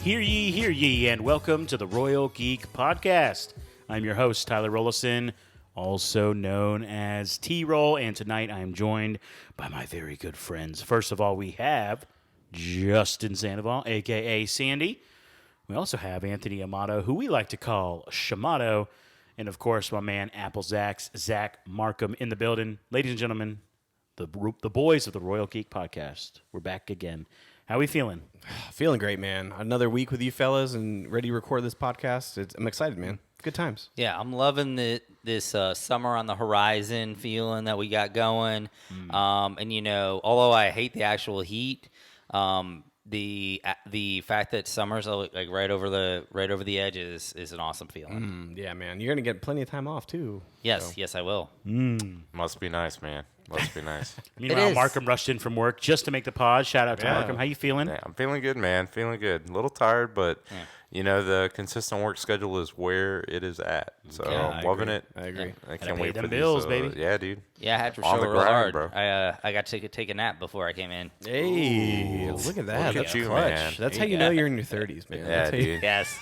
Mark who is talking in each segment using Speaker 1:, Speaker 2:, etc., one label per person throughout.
Speaker 1: Hear ye, and welcome to the Royal Geek Podcast. I'm your host, Tyler Rollison, also known as T-Roll, and tonight I am joined by my very good friends. First of all, we have Justin Sandoval, a.k.a. Sandy. We also have Anthony Amato, who we like to call Shamato, and of course, my man Apple Zach Markham in the building. Ladies and gentlemen, the boys of the Royal Geek Podcast. We're back again. How we feeling?
Speaker 2: Feeling great, man. Another week with you fellas and ready to record this podcast. I'm excited, man. Good times.
Speaker 3: Yeah, I'm loving this summer on the horizon feeling that we got going. And, you know, although I hate the actual heat, the fact that summer's like right over the edge is an awesome feeling.
Speaker 2: Yeah, man. You're going to get plenty of time off, too.
Speaker 3: Yes, I will.
Speaker 4: Must be nice, man. Must be nice.
Speaker 1: Meanwhile, Markham rushed in from work just to make the pod. Shout out to Markham. How you feeling?
Speaker 4: Yeah, I'm feeling good, man. Feeling good. A little tired, but, you know, the consistent work schedule is where it is at. So I'm loving it.
Speaker 2: I agree.
Speaker 4: I
Speaker 1: Gotta
Speaker 4: can't
Speaker 1: pay
Speaker 4: wait
Speaker 1: them
Speaker 4: for
Speaker 1: bills,
Speaker 4: these,
Speaker 1: baby.
Speaker 4: Yeah, dude.
Speaker 3: Yeah, I had to
Speaker 4: On
Speaker 3: show
Speaker 4: the
Speaker 3: real
Speaker 4: grind,
Speaker 3: hard.
Speaker 4: bro.
Speaker 3: I got to take a nap before I came in.
Speaker 2: Hey, look at that.
Speaker 4: Look at
Speaker 2: That's
Speaker 4: you,
Speaker 2: clutch.
Speaker 4: man.
Speaker 2: That's how you know you're in your 30s, man.
Speaker 4: Yeah,
Speaker 2: That's how you-
Speaker 4: dude.
Speaker 3: Yes.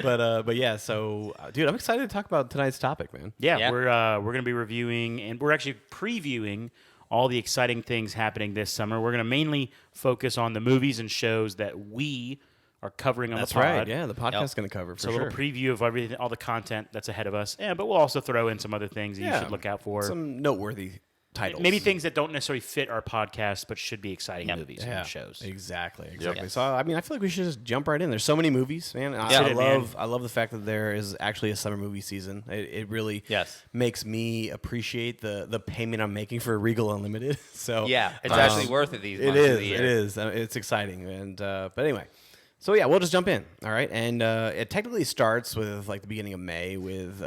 Speaker 2: But yeah, so, dude, I'm excited to talk about tonight's topic, man.
Speaker 1: Yeah, we're going to be reviewing, and we're actually previewing all the exciting things happening this summer. We're going to mainly focus on the movies and shows that we are covering on
Speaker 2: That's
Speaker 1: the pod.
Speaker 2: right. Yeah, the podcast's going to cover for
Speaker 1: So a
Speaker 2: sure.
Speaker 1: little preview of everything, all the content that's ahead of us. Yeah, but we'll also throw in some other things that you should look out for.
Speaker 2: Some noteworthy titles.
Speaker 1: Maybe things that don't necessarily fit our podcast, but should be exciting movies
Speaker 2: Yeah,
Speaker 1: and shows.
Speaker 2: Exactly.
Speaker 3: Yes.
Speaker 2: So I mean, I feel like we should just jump right in. There's so many movies, man.
Speaker 1: Yeah.
Speaker 2: I love the fact that there is actually a summer movie season. It really makes me appreciate the payment I'm making for Regal Unlimited. So
Speaker 3: Yeah, it's actually worth it these
Speaker 2: it
Speaker 3: months of the
Speaker 2: is.
Speaker 3: year.
Speaker 2: It is. It's exciting. And but anyway. So yeah, we'll just jump in, all right? And it technically starts with like the beginning of May with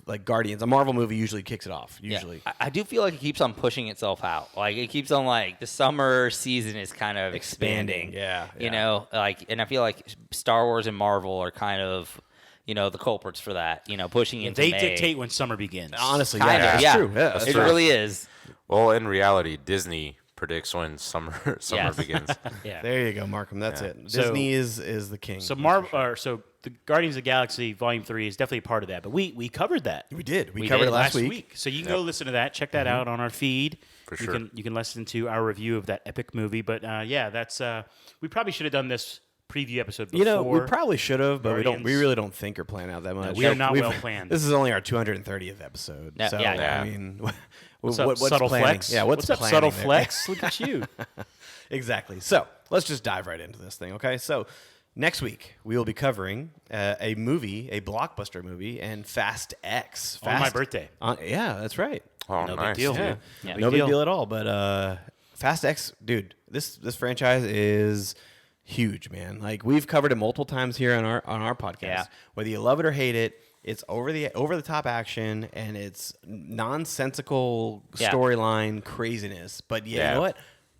Speaker 2: like Guardians. A Marvel movie usually kicks it off. Usually,
Speaker 3: Yeah. I do feel like it keeps on pushing itself out. Like it keeps on like the summer season is kind of expanding.
Speaker 2: Yeah,
Speaker 3: You know, like, and I feel like Star Wars and Marvel are kind of, you know, the culprits for that. You know, pushing into
Speaker 1: They
Speaker 3: May.
Speaker 1: dictate when summer begins.
Speaker 2: honestly,
Speaker 3: Kind
Speaker 2: yeah,
Speaker 3: of,
Speaker 2: that's true. Yeah, that's
Speaker 3: it
Speaker 2: true.
Speaker 3: really is.
Speaker 4: Well, in reality, Disney predicts when summer
Speaker 3: Yes.
Speaker 4: begins.
Speaker 1: Yeah.
Speaker 2: There you go, Markham. That's it.
Speaker 1: So-
Speaker 2: Disney is the king.
Speaker 1: So so the Guardians of the Galaxy Volume 3 is definitely a part of that. But we covered that.
Speaker 2: we did. We
Speaker 3: We
Speaker 2: covered
Speaker 3: did
Speaker 2: it last week.
Speaker 1: So you can go listen to that. Check that out on our feed.
Speaker 4: For
Speaker 1: you
Speaker 4: sure.
Speaker 1: Can, you can listen to our review of that epic movie. But yeah, that's we probably should have done this preview episode before.
Speaker 2: You know, we probably should have, but we
Speaker 1: Guardians.
Speaker 2: really don't think or plan out that much.
Speaker 1: we are not
Speaker 2: We've-
Speaker 1: well planned.
Speaker 2: This is only our 230th episode.
Speaker 3: No,
Speaker 2: so
Speaker 3: yeah.
Speaker 2: I mean,
Speaker 1: What's up,
Speaker 2: what's
Speaker 1: subtle
Speaker 2: planning?
Speaker 1: flex?
Speaker 2: Yeah, what's
Speaker 1: up,
Speaker 2: planning
Speaker 1: subtle
Speaker 2: there?
Speaker 1: flex? Look at you.
Speaker 2: Exactly. So let's just dive right into this thing, okay? So next week we will be covering a movie, a blockbuster movie, and Fast X.
Speaker 1: On my birthday.
Speaker 2: Yeah, that's right.
Speaker 4: Oh,
Speaker 1: No big
Speaker 4: nice.
Speaker 1: deal.
Speaker 4: dude.
Speaker 2: Yeah,
Speaker 1: Big
Speaker 2: no big
Speaker 1: deal.
Speaker 2: deal at all. But Fast X, dude, this franchise is huge, man. Like we've covered it multiple times here on our podcast.
Speaker 3: Yeah.
Speaker 2: Whether you love it or hate it, it's over the top action and it's nonsensical storyline craziness. But you know what?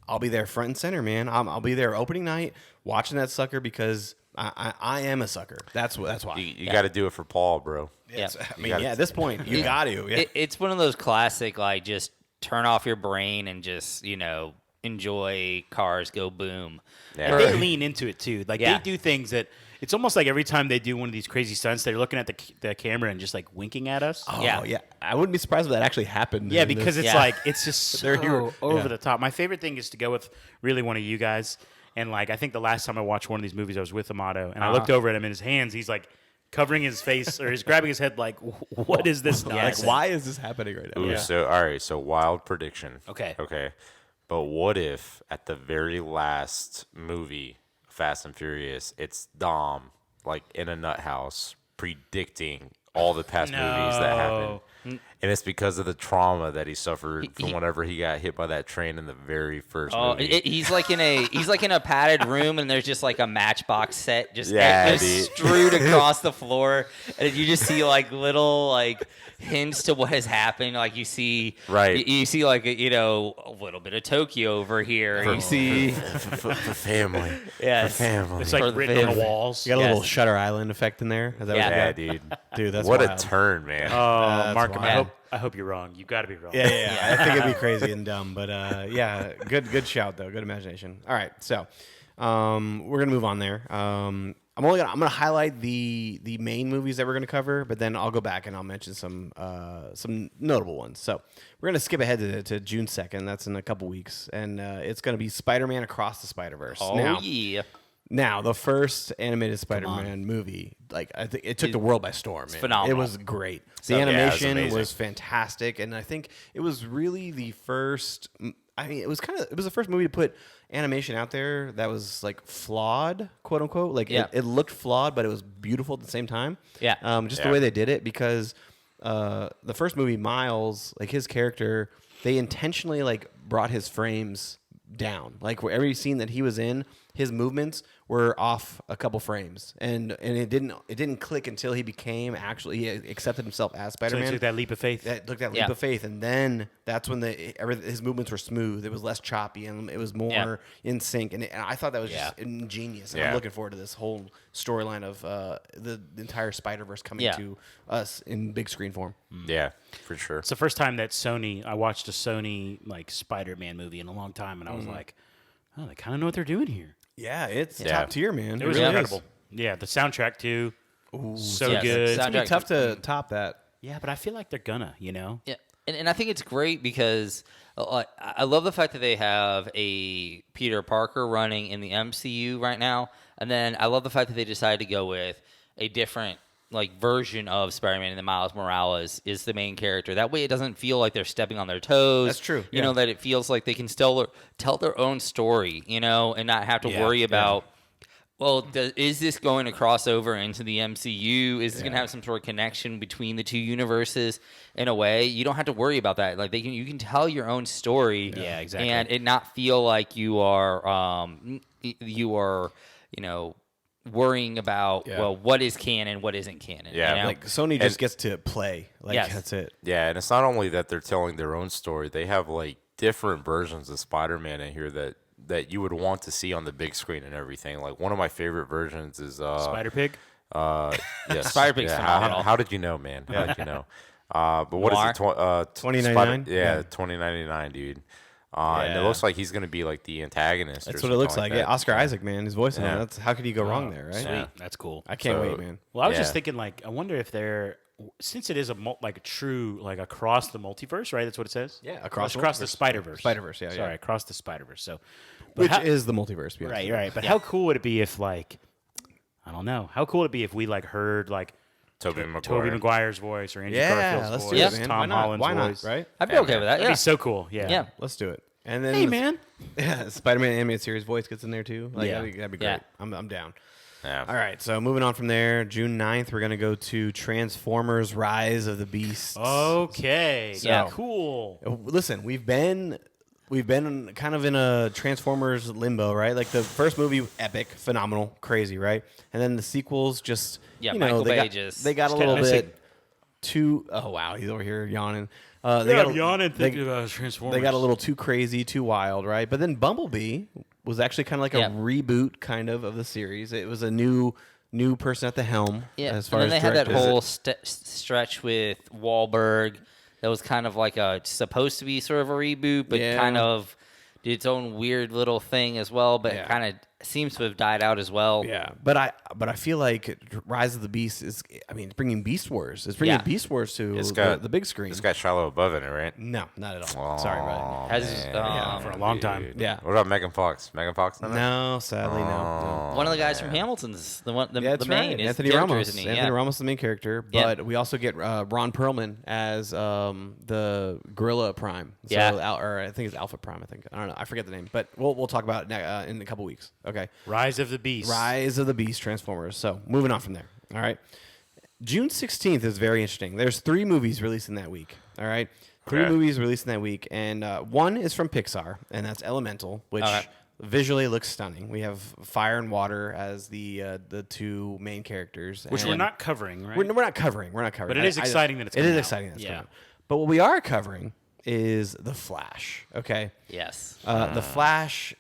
Speaker 2: I'll be there front and center, man. I'll be there opening night watching that sucker because I am a sucker. That's why.
Speaker 4: You got to do it for Paul, bro.
Speaker 3: Yeah.
Speaker 2: I mean, at this point, you got to. Yeah.
Speaker 3: It's one of those classic, like, just turn off your brain and just, you know, enjoy cars go boom.
Speaker 4: Yeah.
Speaker 1: And they lean into it too. Like
Speaker 3: Yeah.
Speaker 1: they do things that it's almost like every time they do one of these crazy stunts, they're looking at the camera and just like winking at us.
Speaker 2: Oh,
Speaker 3: Yeah.
Speaker 2: yeah. I wouldn't be surprised if that actually happened.
Speaker 1: Yeah,
Speaker 2: in
Speaker 1: because
Speaker 2: this.
Speaker 1: it's
Speaker 3: Yeah.
Speaker 1: like it's just so
Speaker 2: They're here.
Speaker 1: over
Speaker 2: Yeah.
Speaker 1: the top. My favorite thing is to go with really one of you guys. And like I think the last time I watched one of these movies, I was with Amato, and I looked over at him in his hands. He's like covering his face or he's grabbing his head like, "What is this nonsense?"
Speaker 2: Like, why is this happening right now?
Speaker 4: Ooh, so all right, so wild prediction.
Speaker 1: Okay.
Speaker 4: But what if at the very last movie, Fast and Furious, it's Dom like in a nut house predicting all the past movies that happened. And it's because of the trauma that he suffered from whenever he got hit by that train in the very first movie.
Speaker 3: He's like in a padded room, and there's just like a matchbox set just
Speaker 4: Yeah,
Speaker 3: strewed across the floor, and you just see like little like hints to what has happened. Like you see,
Speaker 4: Right.
Speaker 3: You see like a little bit of Tokyo over here. You see,
Speaker 4: for family.
Speaker 3: Yes.
Speaker 4: For family.
Speaker 1: It's
Speaker 3: For
Speaker 1: like
Speaker 3: the
Speaker 1: written on the
Speaker 3: family.
Speaker 1: walls.
Speaker 2: You got a little
Speaker 3: Yes.
Speaker 2: Shutter Island effect in there. Is that
Speaker 3: Yeah.
Speaker 2: what you
Speaker 4: Yeah,
Speaker 2: got?
Speaker 4: dude.
Speaker 2: Dude, that's
Speaker 4: what
Speaker 2: wild.
Speaker 4: a turn, man.
Speaker 1: Oh, Markham,
Speaker 2: wild.
Speaker 1: I hope you're wrong. You got to be wrong.
Speaker 2: Yeah. I think it'd be crazy and dumb, but yeah, good shout though, good imagination. All right, so We're gonna move on there. I'm gonna highlight the main movies that we're gonna cover, but then I'll go back and I'll mention some notable ones. So we're gonna skip ahead to June 2nd. That's in a couple weeks, and it's gonna be Spider-Man Across the Spider-Verse.
Speaker 3: Oh yeah.
Speaker 2: Now, the first animated Spider-Man movie, like I think it took the world by storm. Man.
Speaker 3: phenomenal.
Speaker 2: It was great.
Speaker 4: So,
Speaker 2: The
Speaker 4: yeah, it was
Speaker 2: animation
Speaker 4: amazing.
Speaker 2: was fantastic, and I think it was really the first. I mean, it was the first movie to put animation out there that was like flawed, quote unquote. Like
Speaker 3: Yeah.
Speaker 2: it looked flawed, but it was beautiful at the same time.
Speaker 3: Yeah.
Speaker 2: Just
Speaker 4: Yeah.
Speaker 2: the way they did it, because the first movie, Miles, like his character, they intentionally like brought his frames down. Like where every scene that he was in, his movements were off a couple frames, and it didn't click until he accepted himself as
Speaker 1: So
Speaker 2: Spider-Man.
Speaker 1: he took that leap of faith.
Speaker 2: That took that leap
Speaker 3: Yeah.
Speaker 2: of faith, and then that's when his movements were smooth. It was less choppy, and it was more in sync. And I thought that was just ingenious. And I'm
Speaker 4: Yeah.
Speaker 2: looking forward to this whole storyline of the entire Spider-Verse coming
Speaker 3: Yeah.
Speaker 2: to us in big screen form.
Speaker 4: Yeah, for sure.
Speaker 1: It's the first time that I watched a Sony like Spider-Man movie in a long time, and I was like, oh, they kind of know what they're doing here.
Speaker 2: Yeah, it's
Speaker 4: Yeah.
Speaker 2: top tier, man.
Speaker 1: It was
Speaker 2: really
Speaker 1: incredible.
Speaker 2: is.
Speaker 1: Yeah, the soundtrack too. So
Speaker 3: Yes,
Speaker 1: good.
Speaker 3: soundtrack-
Speaker 2: It'd be tough to top that.
Speaker 1: Yeah, but I feel like they're gonna,
Speaker 3: Yeah, and I think it's great because I love the fact that they have a Peter Parker running in the MCU right now, and then I love the fact that they decided to go with a different version of Spider-Man, and then Miles Morales is the main character. That way, it doesn't feel like they're stepping on their toes.
Speaker 2: That's true,
Speaker 3: You
Speaker 2: yeah.
Speaker 3: know, that it feels like they can still tell their own story. You know, and not have to worry about. Well, is this going to cross over into the MCU? Is this going to have some sort of connection between the two universes? In a way, you don't have to worry about that. Like you can tell your own story.
Speaker 1: Yeah, exactly.
Speaker 3: And it not feel like you are, worrying about what is canon, what isn't canon.
Speaker 4: Yeah,
Speaker 3: you know?
Speaker 2: Like Sony just gets to play. Like
Speaker 3: Yes.
Speaker 2: that's it.
Speaker 4: Yeah, and it's not only that they're telling their own story; they have like different versions of Spider-Man in here that you would want to see on the big screen and everything. Like one of my favorite versions is
Speaker 1: Spider Pig.
Speaker 4: Yes,
Speaker 3: Spider-Pig's phenomenal.
Speaker 4: How did you know, man? How did you know? But what is
Speaker 3: Noir?
Speaker 4: it?
Speaker 2: $20.99?
Speaker 4: Yeah,
Speaker 2: Yeah.
Speaker 4: $20.99, dude. And it looks like he's gonna be like the antagonist.
Speaker 2: That's
Speaker 4: or
Speaker 2: what it looks
Speaker 4: something
Speaker 2: like. Yeah,
Speaker 4: that.
Speaker 2: Oscar Isaac, man, his voice.
Speaker 4: Yeah.
Speaker 2: That's how could you go wrong there, right?
Speaker 1: Sweet, that's cool.
Speaker 2: I can't
Speaker 4: So-
Speaker 2: wait, man.
Speaker 1: Well, I was just
Speaker 4: Yeah.
Speaker 1: thinking, like, I wonder if they're since it is a true across the multiverse, right? That's what it says.
Speaker 2: Yeah,
Speaker 1: across the
Speaker 2: multiverse.
Speaker 1: Spider-Verse.
Speaker 2: Spider-Verse, yeah,
Speaker 1: Sorry,
Speaker 2: yeah.
Speaker 1: across the Spider-Verse. So, but
Speaker 2: Which
Speaker 1: how-
Speaker 2: is the multiverse, yes.
Speaker 1: right. But how cool would it be if I don't know, how cool would it be if we
Speaker 4: Tobey
Speaker 1: heard Tobey
Speaker 4: Maguire.
Speaker 1: Maguire's voice or Andrew
Speaker 2: Yeah,
Speaker 1: Garfield's
Speaker 2: let's
Speaker 1: voice,
Speaker 2: do it, man.
Speaker 1: Tom
Speaker 2: Why not?
Speaker 1: Holland's
Speaker 2: Why not,
Speaker 1: voice.
Speaker 2: right?
Speaker 3: I'd be
Speaker 4: Yeah,
Speaker 3: okay
Speaker 4: man.
Speaker 3: with that.
Speaker 1: That'd
Speaker 3: Yeah.
Speaker 1: be so cool. Yeah.
Speaker 3: Yeah.
Speaker 2: Let's do it. And then
Speaker 1: Hey, man.
Speaker 2: Yeah, Spider-Man animated series voice gets in there too. Like
Speaker 1: Yeah.
Speaker 2: that'd be great.
Speaker 3: Yeah.
Speaker 2: I'm down.
Speaker 4: Yeah.
Speaker 2: All right, so moving on from there, June 9th, we're gonna go to Transformers: Rise of the Beasts.
Speaker 1: Okay.
Speaker 2: So-
Speaker 1: Cool.
Speaker 2: Listen, we've been kind of in a Transformers limbo, right? Like the first movie, epic, phenomenal, crazy, right? And then the sequels, just
Speaker 3: Michael
Speaker 2: they
Speaker 3: Bay
Speaker 2: got,
Speaker 3: just
Speaker 2: they got a
Speaker 1: kinda
Speaker 2: little
Speaker 1: missing.
Speaker 2: bit too. Oh wow, he's over here yawning.
Speaker 1: I'm yawning thinking about Transformers.
Speaker 2: They got a little too crazy, too wild, right? But then Bumblebee was actually kind of like
Speaker 3: Yeah.
Speaker 2: a reboot, kind of the series. It was a new person at the helm.
Speaker 3: Yeah,
Speaker 2: as far
Speaker 3: and then
Speaker 2: as
Speaker 3: they had that
Speaker 2: directors.
Speaker 3: whole stretch with Wahlberg that was kind of like supposed to be sort of a reboot, but
Speaker 2: Yeah.
Speaker 3: kind of did its own weird little thing as well. But
Speaker 2: Yeah.
Speaker 3: it kind of seems to have died out as well.
Speaker 2: Yeah, but I feel like Rise of the Beast is. I mean, it's bringing Beast Wars. It's bringing
Speaker 3: Yeah.
Speaker 2: Beast Wars to
Speaker 4: It's got
Speaker 2: the big screen.
Speaker 4: It's got Shia LaBeouf in it, right?
Speaker 2: No, not at all. Sorry, brother.
Speaker 4: Oh,
Speaker 3: Has,
Speaker 4: man.
Speaker 1: for a long time.
Speaker 4: Dude.
Speaker 2: Yeah.
Speaker 4: What about Megan Fox? Megan Fox in it?
Speaker 2: No, sadly, no.
Speaker 3: One of the guys from Hamilton's the one, the,
Speaker 2: Yeah, that's
Speaker 3: the main
Speaker 2: right.
Speaker 3: is
Speaker 2: Anthony
Speaker 3: character,
Speaker 2: Ramos.
Speaker 3: isn't he?
Speaker 2: Anthony
Speaker 3: Yeah.
Speaker 2: Ramos is the main character,
Speaker 3: Yeah.
Speaker 2: but we also get Ron Perlman as the Gorilla Prime. So,
Speaker 3: Yeah.
Speaker 2: or I think it's Alpha Prime. I don't know. I forget the name, but we'll talk about it in a couple weeks. Okay.
Speaker 1: Rise of the Beast.
Speaker 2: Rise of the Beast Transformers. So moving on from there. All right. June 16th is very interesting. There's 3 movies releasing that week. All right. 3
Speaker 4: Okay.
Speaker 2: movies releasing that week. And one is from Pixar, and that's Elemental, which
Speaker 3: Okay.
Speaker 2: visually looks stunning. We have fire and water as the 2 main characters.
Speaker 1: Which
Speaker 2: and
Speaker 1: we're not covering, right?
Speaker 2: we're not covering.
Speaker 1: But it is exciting that it's
Speaker 2: It
Speaker 1: coming
Speaker 2: is
Speaker 1: out.
Speaker 2: exciting that it's
Speaker 1: Yeah.
Speaker 2: coming out. But what we are covering is The Flash. Okay.
Speaker 3: Yes.
Speaker 2: The Flash.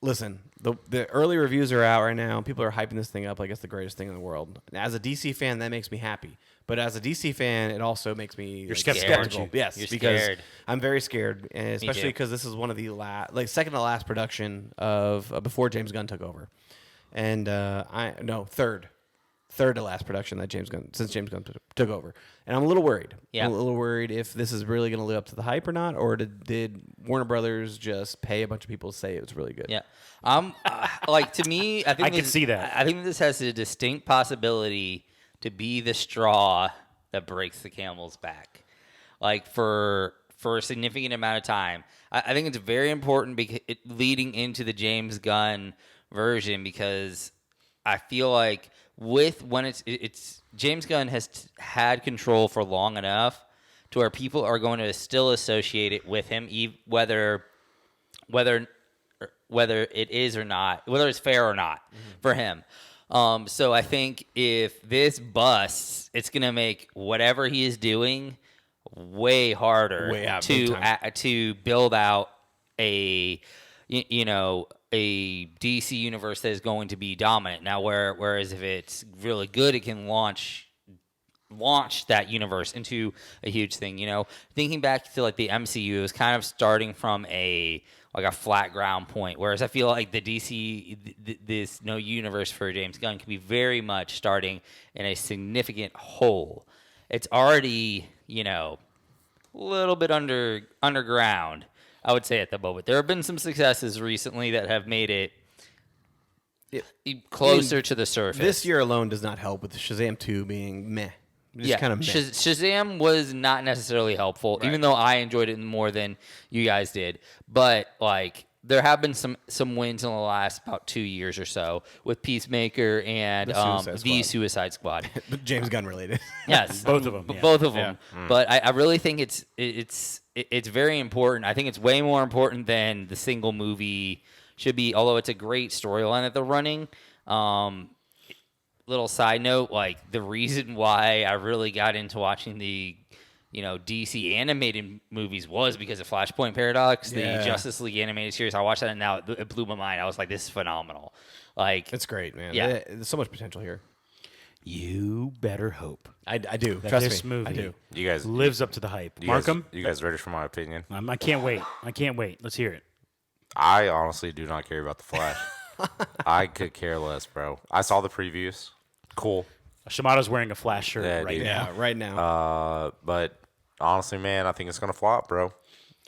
Speaker 2: listen, the early reviews are out right now. People are hyping this thing up like it's the greatest thing in the world. As a DC fan, that makes me happy. But as a DC fan, it also makes me
Speaker 1: skeptical, aren't you?
Speaker 2: Yes,
Speaker 3: You're
Speaker 2: because
Speaker 3: scared.
Speaker 2: I'm very scared, and especially because this is one of the second to last production of before James Gunn took over, and third to last production that James Gunn took over, and I'm a little worried.
Speaker 3: Yeah.
Speaker 2: I'm a little worried if this is really going to live up to the hype or not, or did Warner Brothers just pay a bunch of people to say it was really good?
Speaker 3: Yeah. To me, I think
Speaker 1: I can see that.
Speaker 3: I think this has a distinct possibility to be the straw that breaks the camel's back. Like for a significant amount of time. I think it's very important leading into the James Gunn version, because I feel like when it's James Gunn has had control for long enough to where people are going to still associate it with him, whether it is or not, whether it's fair or not for him. So I think if this busts, it's going to make whatever he is doing way harder to build out a DC universe that is going to be dominant. Now, whereas if it's really good, it can launch that universe into a huge thing. Thinking back to like the MCU, it was kind of starting from a flat ground point, whereas I feel like the DC, this universe for James Gunn can be very much starting in a significant hole. It's already, a little bit underground, I would say, at the moment. There have been some successes recently that have made it closer to the surface.
Speaker 2: This year alone does not help with Shazam 2 being meh. Just kind of meh.
Speaker 3: Shazam was not necessarily helpful, even though I enjoyed it more than you guys did. But there have been some wins in the last about 2 years or so with Peacemaker and the Suicide Squad.
Speaker 2: James Gunn related.
Speaker 3: Yes,
Speaker 1: both of them. Yeah.
Speaker 3: Both of them. But I really think it's very important. I think it's way more important than the single movie should be. Although it's a great storyline that they're running. Little side note, the reason why I really got into watching the DC animated movies was because of Flashpoint Paradox, the Justice League animated series. I watched that and now it blew my mind. I was like, this is phenomenal.
Speaker 2: It's great, man.
Speaker 3: Yeah.
Speaker 2: There's so much potential here.
Speaker 1: You better hope.
Speaker 2: I do.
Speaker 1: That
Speaker 2: Trust
Speaker 1: this
Speaker 2: me.
Speaker 1: movie
Speaker 2: I do.
Speaker 4: You guys
Speaker 1: lives up to the hype.
Speaker 4: You
Speaker 1: Markham?
Speaker 4: you guys ready for my opinion?
Speaker 1: I can't wait. Let's hear it.
Speaker 4: I honestly do not care about the Flash. I could care less, bro. I saw the previews. Cool.
Speaker 1: Shimada's wearing a Flash shirt
Speaker 4: Yeah,
Speaker 1: right
Speaker 4: dude.
Speaker 1: now.
Speaker 2: Yeah, right now.
Speaker 4: But honestly, man, I think it's gonna flop, bro.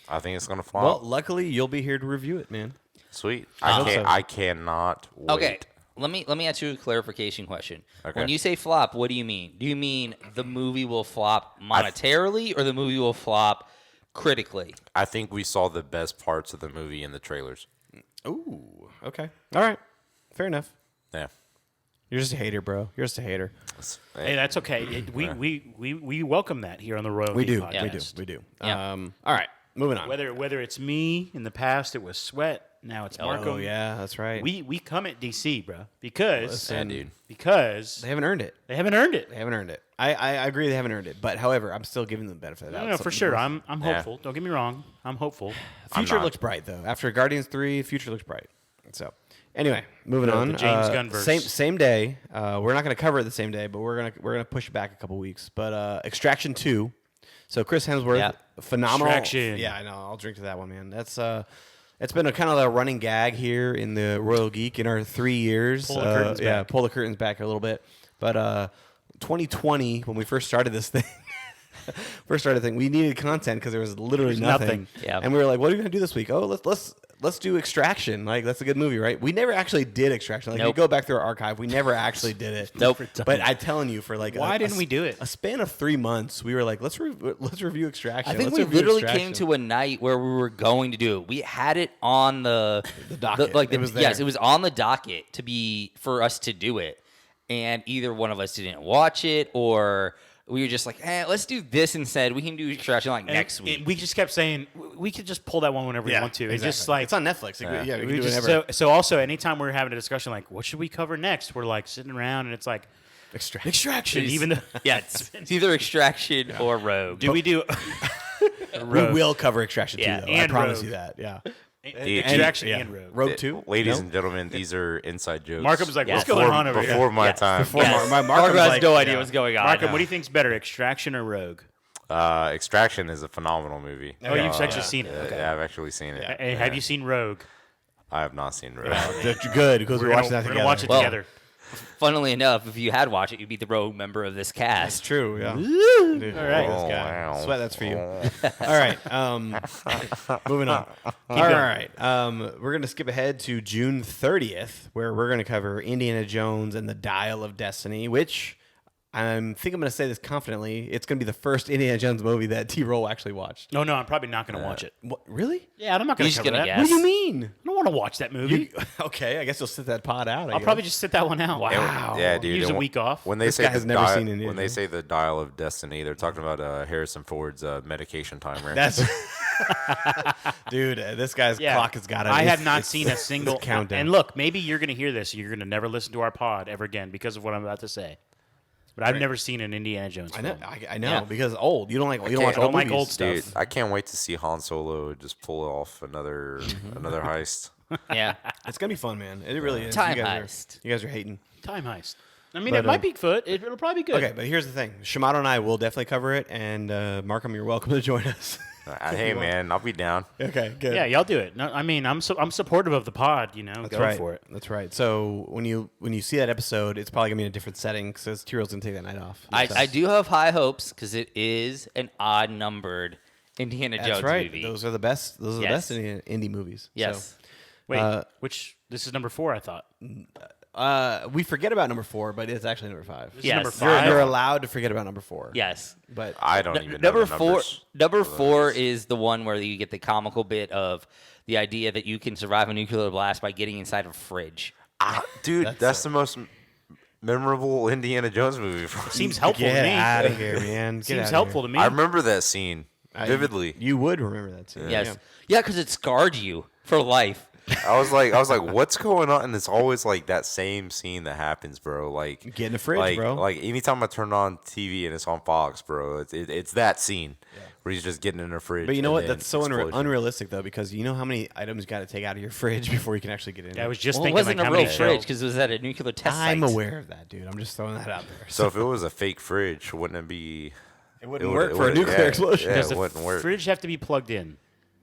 Speaker 4: I think it's gonna flop.
Speaker 2: Well, luckily you'll be here to review it, man.
Speaker 4: Sweet.
Speaker 2: hope so.
Speaker 4: I cannot wait.
Speaker 3: Okay, let me ask you a clarification question.
Speaker 4: Okay.
Speaker 3: When you say flop, what do you mean? Do you mean the movie will flop monetarily or the movie will flop critically?
Speaker 4: I think we saw the best parts of the movie in the trailers.
Speaker 2: Ooh. Okay. All right. Fair enough.
Speaker 4: Yeah.
Speaker 2: You're just a hater, bro. You're just a hater.
Speaker 1: Hey, that's okay. We welcome that here on the Royal
Speaker 2: We
Speaker 1: Geek
Speaker 2: do.
Speaker 1: Podcast.
Speaker 2: We do.
Speaker 3: Yeah.
Speaker 2: All right. Moving on.
Speaker 1: Whether it's me in the past, it was Sweat. Now it's Markham.
Speaker 2: Oh yeah, that's right.
Speaker 1: We come at DC, bro, because
Speaker 4: Yeah, dude.
Speaker 2: They haven't earned it.
Speaker 1: they haven't earned it.
Speaker 2: They haven't earned it. I agree they haven't earned it. But however, I'm still giving them the benefit of the doubt.
Speaker 1: No, for sure. I'm
Speaker 4: Yeah.
Speaker 1: hopeful. Don't get me wrong. I'm hopeful.
Speaker 2: Future
Speaker 4: not.
Speaker 2: looks bright though. After Guardians 3, future looks bright. So anyway, moving on.
Speaker 1: the James Gunn verse.
Speaker 2: Same day. We're not going to cover it the same day, but we're gonna push it back a couple weeks. But Extraction 2. So Chris Hemsworth,
Speaker 3: Yeah.
Speaker 2: phenomenal.
Speaker 1: Extraction.
Speaker 2: Yeah, I know. I'll drink to that one, man. That's it's been a kind of a running gag here in the Royal Geek in our 3 years.
Speaker 1: Pull the curtains
Speaker 2: Yeah,
Speaker 1: back.
Speaker 2: pull the curtains back a little bit. But 2020, when we first started this thing, we needed content because there was literally
Speaker 1: There's
Speaker 2: nothing.
Speaker 1: nothing.
Speaker 3: Yeah.
Speaker 2: And we were like, what are we gonna do this week? Oh, let's do Extraction. Like that's a good movie, right? We never actually did Extraction. Like
Speaker 3: Nope.
Speaker 2: you go back through our archive, we never actually did it.
Speaker 3: Nope.
Speaker 2: But I'm telling you, for like
Speaker 1: Why didn't we do it?
Speaker 2: A span of 3 months, we were like, let's review Extraction.
Speaker 3: I think
Speaker 2: Let's
Speaker 3: we
Speaker 2: review
Speaker 3: literally
Speaker 2: Extraction.
Speaker 3: came to a night where we were going to do it. We had it on the
Speaker 2: docket. It was there.
Speaker 3: Yes, it was on the docket for us to do it, and either one of us didn't watch it, or we were just like, let's do this instead. We can do Extraction next week.
Speaker 1: We just kept saying we could just pull that one whenever we want to. It's just like
Speaker 2: it's on Netflix. Yeah, we can
Speaker 1: we
Speaker 2: do
Speaker 1: just,
Speaker 2: whatever.
Speaker 1: so also anytime we're having a discussion like what should we cover next, we're like sitting around and it's like Extraction. Even though
Speaker 3: Yeah, it's either Extraction or Rogue.
Speaker 1: do we do
Speaker 2: We will cover Extraction 2,
Speaker 1: Yeah,
Speaker 2: though. I
Speaker 1: and
Speaker 2: promise
Speaker 1: Rogue.
Speaker 2: you that. Yeah.
Speaker 1: Extraction and Rogue.
Speaker 2: Rogue 2?
Speaker 4: Ladies
Speaker 2: No?
Speaker 4: and gentlemen, these are inside jokes.
Speaker 1: Markham's like, what's
Speaker 3: Yes.
Speaker 1: going on over
Speaker 4: Before
Speaker 1: here?
Speaker 4: my time.
Speaker 2: Before
Speaker 3: Yes.
Speaker 2: my
Speaker 3: Marco has
Speaker 2: like,
Speaker 3: no idea what's going on.
Speaker 1: Markham, what do you think's better, Extraction or Rogue?
Speaker 4: Extraction is a phenomenal movie.
Speaker 1: Oh, you've actually seen it. Okay.
Speaker 4: Yeah, I've actually seen it.
Speaker 1: Hey, have you seen Rogue?
Speaker 4: I have not seen Rogue.
Speaker 2: That's good because we're watching that
Speaker 1: We're
Speaker 2: together.
Speaker 1: gonna watch it
Speaker 3: Well,
Speaker 1: together.
Speaker 3: Funnily enough, if you had watched it, you'd be the rogue member of this
Speaker 2: That's
Speaker 3: cast.
Speaker 2: true. Yeah. Dude,
Speaker 1: All right.
Speaker 2: this guy.
Speaker 4: wow.
Speaker 2: Sweat. That's for you. All right. Moving on. All right. We're gonna skip ahead to June 30th, where we're gonna cover Indiana Jones and the Dial of Destiny, which I think I'm gonna say this confidently. It's gonna be the first Indiana Jones movie that T-Roll actually watched.
Speaker 1: No, I'm probably not going to watch it.
Speaker 2: What? Really?
Speaker 1: Yeah, I'm not going
Speaker 3: You're
Speaker 1: to
Speaker 3: just
Speaker 1: cover
Speaker 3: gonna
Speaker 1: that.
Speaker 3: guess.
Speaker 2: What do you mean?
Speaker 1: I don't want to watch that movie.
Speaker 2: Okay, I guess you'll sit that pod out.
Speaker 1: I'll probably just sit that one out.
Speaker 2: Wow.
Speaker 4: Yeah, dude.
Speaker 1: Use
Speaker 4: and
Speaker 1: a
Speaker 4: when-
Speaker 1: week off.
Speaker 4: When they
Speaker 2: This
Speaker 4: say
Speaker 2: guy
Speaker 4: the
Speaker 2: has never
Speaker 4: dial,
Speaker 2: seen Indiana
Speaker 4: when they
Speaker 2: Jones.
Speaker 4: say the Dial of Destiny, they're talking about Harrison Ford's medication timer.
Speaker 2: That's dude. This guy's clock has got it.
Speaker 1: I have not seen a single
Speaker 2: countdown.
Speaker 1: And look, maybe you're going to hear this. You're going to never listen to our pod ever again because of what I'm about to say. But I've never seen an Indiana Jones
Speaker 2: I
Speaker 1: film.
Speaker 2: know. I know
Speaker 3: Yeah.
Speaker 2: because old. You don't like. You don't
Speaker 4: can't-
Speaker 2: watch
Speaker 1: I
Speaker 2: old
Speaker 1: don't like
Speaker 2: movies.
Speaker 1: old stuff.
Speaker 4: Dude, I can't wait to see Han Solo just pull off another heist.
Speaker 3: Yeah.
Speaker 2: It's gonna be fun, man. It really is.
Speaker 3: Time
Speaker 2: you guys
Speaker 3: heist.
Speaker 2: You guys are hating.
Speaker 1: Time heist. I mean,
Speaker 2: But,
Speaker 1: it might be foot. It'll probably be good.
Speaker 2: Okay, but here's the thing. Shamato and I will definitely cover it, and Markham, you're welcome to join us.
Speaker 4: Hey, man, I'll be down.
Speaker 2: Okay, good.
Speaker 1: Yeah, y'all do it. No, I mean, I'm supportive of the pod. You know,
Speaker 2: That's
Speaker 1: go
Speaker 2: right.
Speaker 1: for it.
Speaker 2: That's right. So when you see that episode, it's probably gonna be in a different setting because Tyrell's gonna take that night off.
Speaker 3: I do have high hopes because it is an odd numbered Indiana
Speaker 2: That's
Speaker 3: Jones
Speaker 2: right.
Speaker 3: movie.
Speaker 2: Those are the best. Those are the
Speaker 3: Yes.
Speaker 2: best indie movies.
Speaker 3: Yes.
Speaker 1: Wait, which this is number 4? I thought.
Speaker 2: So, we forget about number 4, but it's actually number 5.
Speaker 1: This
Speaker 3: Yes.
Speaker 1: is number
Speaker 3: You're-
Speaker 1: 5.
Speaker 2: You're allowed to forget about number 4.
Speaker 3: Yes.
Speaker 2: But
Speaker 4: I don't even know
Speaker 3: Number
Speaker 4: the
Speaker 3: four.
Speaker 4: numbers.
Speaker 3: Number 4 is the one where you get the comical bit of the idea that you can survive a nuclear blast by getting inside a fridge.
Speaker 4: Dude, that's the most memorable Indiana Jones movie.
Speaker 1: Seems helpful
Speaker 2: get
Speaker 1: to me.
Speaker 2: out of here, man. Get
Speaker 1: Seems
Speaker 2: outta
Speaker 1: helpful to me.
Speaker 4: I remember that scene
Speaker 2: here.
Speaker 4: vividly.
Speaker 2: You would remember that scene.
Speaker 3: Yes. Yeah, because it scarred you for life.
Speaker 4: I was like, what's going on? And it's always like that same scene that happens, bro. Like
Speaker 2: Get in the fridge,
Speaker 4: like,
Speaker 2: bro.
Speaker 4: Like anytime I turn on TV and it's on Fox, bro, it's that scene where he's just getting in the fridge.
Speaker 2: But you know
Speaker 4: and
Speaker 2: what?
Speaker 4: then
Speaker 2: That's so
Speaker 4: explosion.
Speaker 2: unrealistic, though, because you know how many items you got to take out of your fridge before you can actually get in.
Speaker 1: Yeah, I
Speaker 2: there?
Speaker 1: was just
Speaker 3: Well, it
Speaker 1: thinking
Speaker 3: wasn't
Speaker 1: like
Speaker 3: a
Speaker 1: how
Speaker 3: real
Speaker 1: many
Speaker 3: fridge
Speaker 1: shells.
Speaker 3: because it was at a nuclear test
Speaker 2: I'm
Speaker 3: site.
Speaker 2: aware of that, dude. I'm just throwing that out there.
Speaker 4: So if it was a fake fridge, wouldn't it be?
Speaker 2: It wouldn't
Speaker 4: it
Speaker 2: work
Speaker 4: would-
Speaker 2: for a
Speaker 4: it would-
Speaker 2: nuclear
Speaker 4: yeah,
Speaker 2: explosion.
Speaker 4: Yeah,
Speaker 1: Does
Speaker 4: it
Speaker 1: the
Speaker 4: wouldn't work.
Speaker 1: fridge have to be plugged in?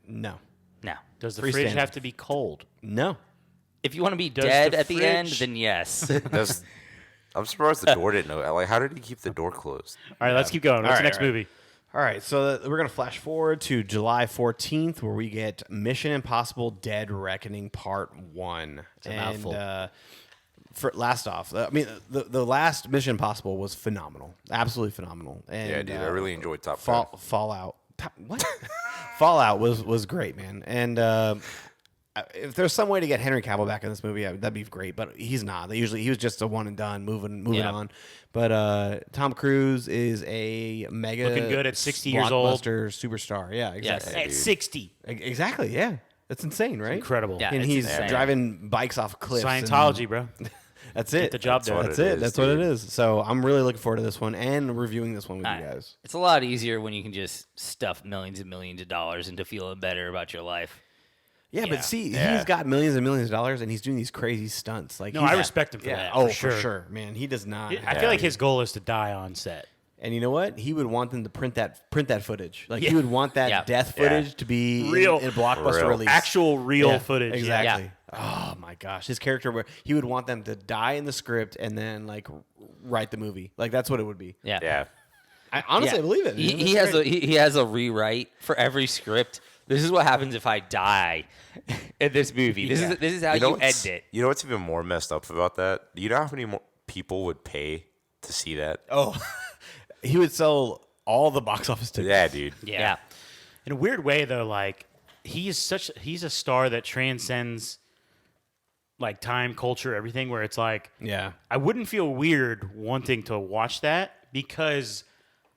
Speaker 2: No.
Speaker 3: No.
Speaker 1: Does the fridge
Speaker 2: Freestanding.
Speaker 1: have to be cold?
Speaker 2: No.
Speaker 3: If you want to be
Speaker 1: Does
Speaker 3: dead
Speaker 1: the
Speaker 3: at the end,
Speaker 1: fridge-
Speaker 3: then yes.
Speaker 4: That's- I'm surprised the door didn't know. Like, how did he keep the door closed?
Speaker 1: All right, let's keep going. What's
Speaker 2: All
Speaker 1: the
Speaker 2: right,
Speaker 1: next
Speaker 2: all right.
Speaker 1: movie?
Speaker 2: All right, so we're going to flash forward to July 14th, where we get Mission Impossible Dead Reckoning Part 1. It's
Speaker 1: a mouthful.
Speaker 2: For last off, I mean, the last Mission Impossible was phenomenal. Absolutely phenomenal. And,
Speaker 4: Yeah, dude, I really enjoyed Top Gun.
Speaker 2: Fallout. What? Fallout was great, man. And if there's some way to get Henry Cavill back in this movie, that'd be great. But he's not. He was just a one and done, moving
Speaker 3: Yeah.
Speaker 2: on. But Tom Cruise is a mega
Speaker 1: Looking good at 60 years old.
Speaker 2: blockbuster superstar. Yeah, exactly.
Speaker 1: At 60.
Speaker 2: Exactly. Yeah, that's insane, right?
Speaker 1: Incredible.
Speaker 3: Yeah.
Speaker 2: And
Speaker 3: It's
Speaker 2: he's
Speaker 3: insane.
Speaker 2: driving bikes off cliffs. and-
Speaker 1: Scientology, bro.
Speaker 2: That's it.
Speaker 1: the job
Speaker 4: That's
Speaker 1: done.
Speaker 4: what
Speaker 2: That's
Speaker 4: it
Speaker 2: it.
Speaker 4: is,
Speaker 2: That's what it
Speaker 4: dude.
Speaker 2: is. So I'm really looking forward to this one and reviewing this one with you guys.
Speaker 3: It's a lot easier when you can just stuff millions and millions of dollars into feeling better about your life.
Speaker 2: Yeah,
Speaker 1: Yeah.
Speaker 2: but see,
Speaker 4: Yeah.
Speaker 2: he's got millions and millions of dollars, and he's doing these crazy stunts. Like,
Speaker 1: No,
Speaker 2: he's-
Speaker 1: I respect him for
Speaker 2: yeah.
Speaker 1: that.
Speaker 2: Oh,
Speaker 1: for
Speaker 2: sure, man. He does not.
Speaker 1: I feel like his goal is to die on set.
Speaker 2: And you know what? He would want them to print that footage. Like
Speaker 1: Yeah.
Speaker 2: he would want that
Speaker 3: Yeah.
Speaker 2: death footage to be
Speaker 1: Real.
Speaker 2: in blockbuster
Speaker 4: Real.
Speaker 2: release.
Speaker 1: Actual real
Speaker 2: Yeah,
Speaker 1: footage.
Speaker 2: Exactly.
Speaker 3: Yeah.
Speaker 2: Oh my gosh, his character. He would want them to die in the script and then like write the movie. Like that's what it would be.
Speaker 3: Yeah.
Speaker 4: Yeah.
Speaker 2: I honestly
Speaker 3: Yeah.
Speaker 2: believe it.
Speaker 3: He,
Speaker 2: man.
Speaker 3: he
Speaker 2: That's
Speaker 3: has
Speaker 2: great.
Speaker 3: he has a rewrite for every script. This is what happens if I die in this movie. This is how you
Speaker 4: what's-
Speaker 3: end it.
Speaker 4: You know what's even more messed up about that? Do you know how many more people would pay to see that?
Speaker 2: Oh, he would sell all the box office tickets.
Speaker 4: Yeah, dude.
Speaker 3: Yeah.
Speaker 1: In a weird way, though, like he's a star that transcends like time, culture, everything. Where it's like,
Speaker 2: Yeah.
Speaker 1: I wouldn't feel weird wanting to watch that because,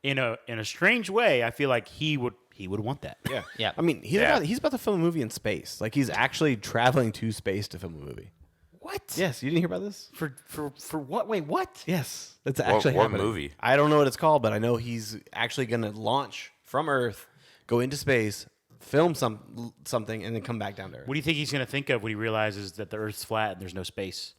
Speaker 1: in a strange way, I feel like he would want that.
Speaker 2: Yeah.
Speaker 3: Yeah.
Speaker 2: I mean, he's about to film a movie in space. Like he's actually traveling to space to film a movie.
Speaker 1: What?
Speaker 2: Yes, you didn't hear about this?
Speaker 1: For what? Wait, what?
Speaker 2: Yes, that's actually
Speaker 4: what
Speaker 2: happening.
Speaker 4: movie?
Speaker 2: I don't know what it's called, but I know he's actually going to launch from Earth, go into space, film something, and then come back down to Earth.
Speaker 1: What do you think he's going to think of when he realizes that the Earth's flat and there's no space?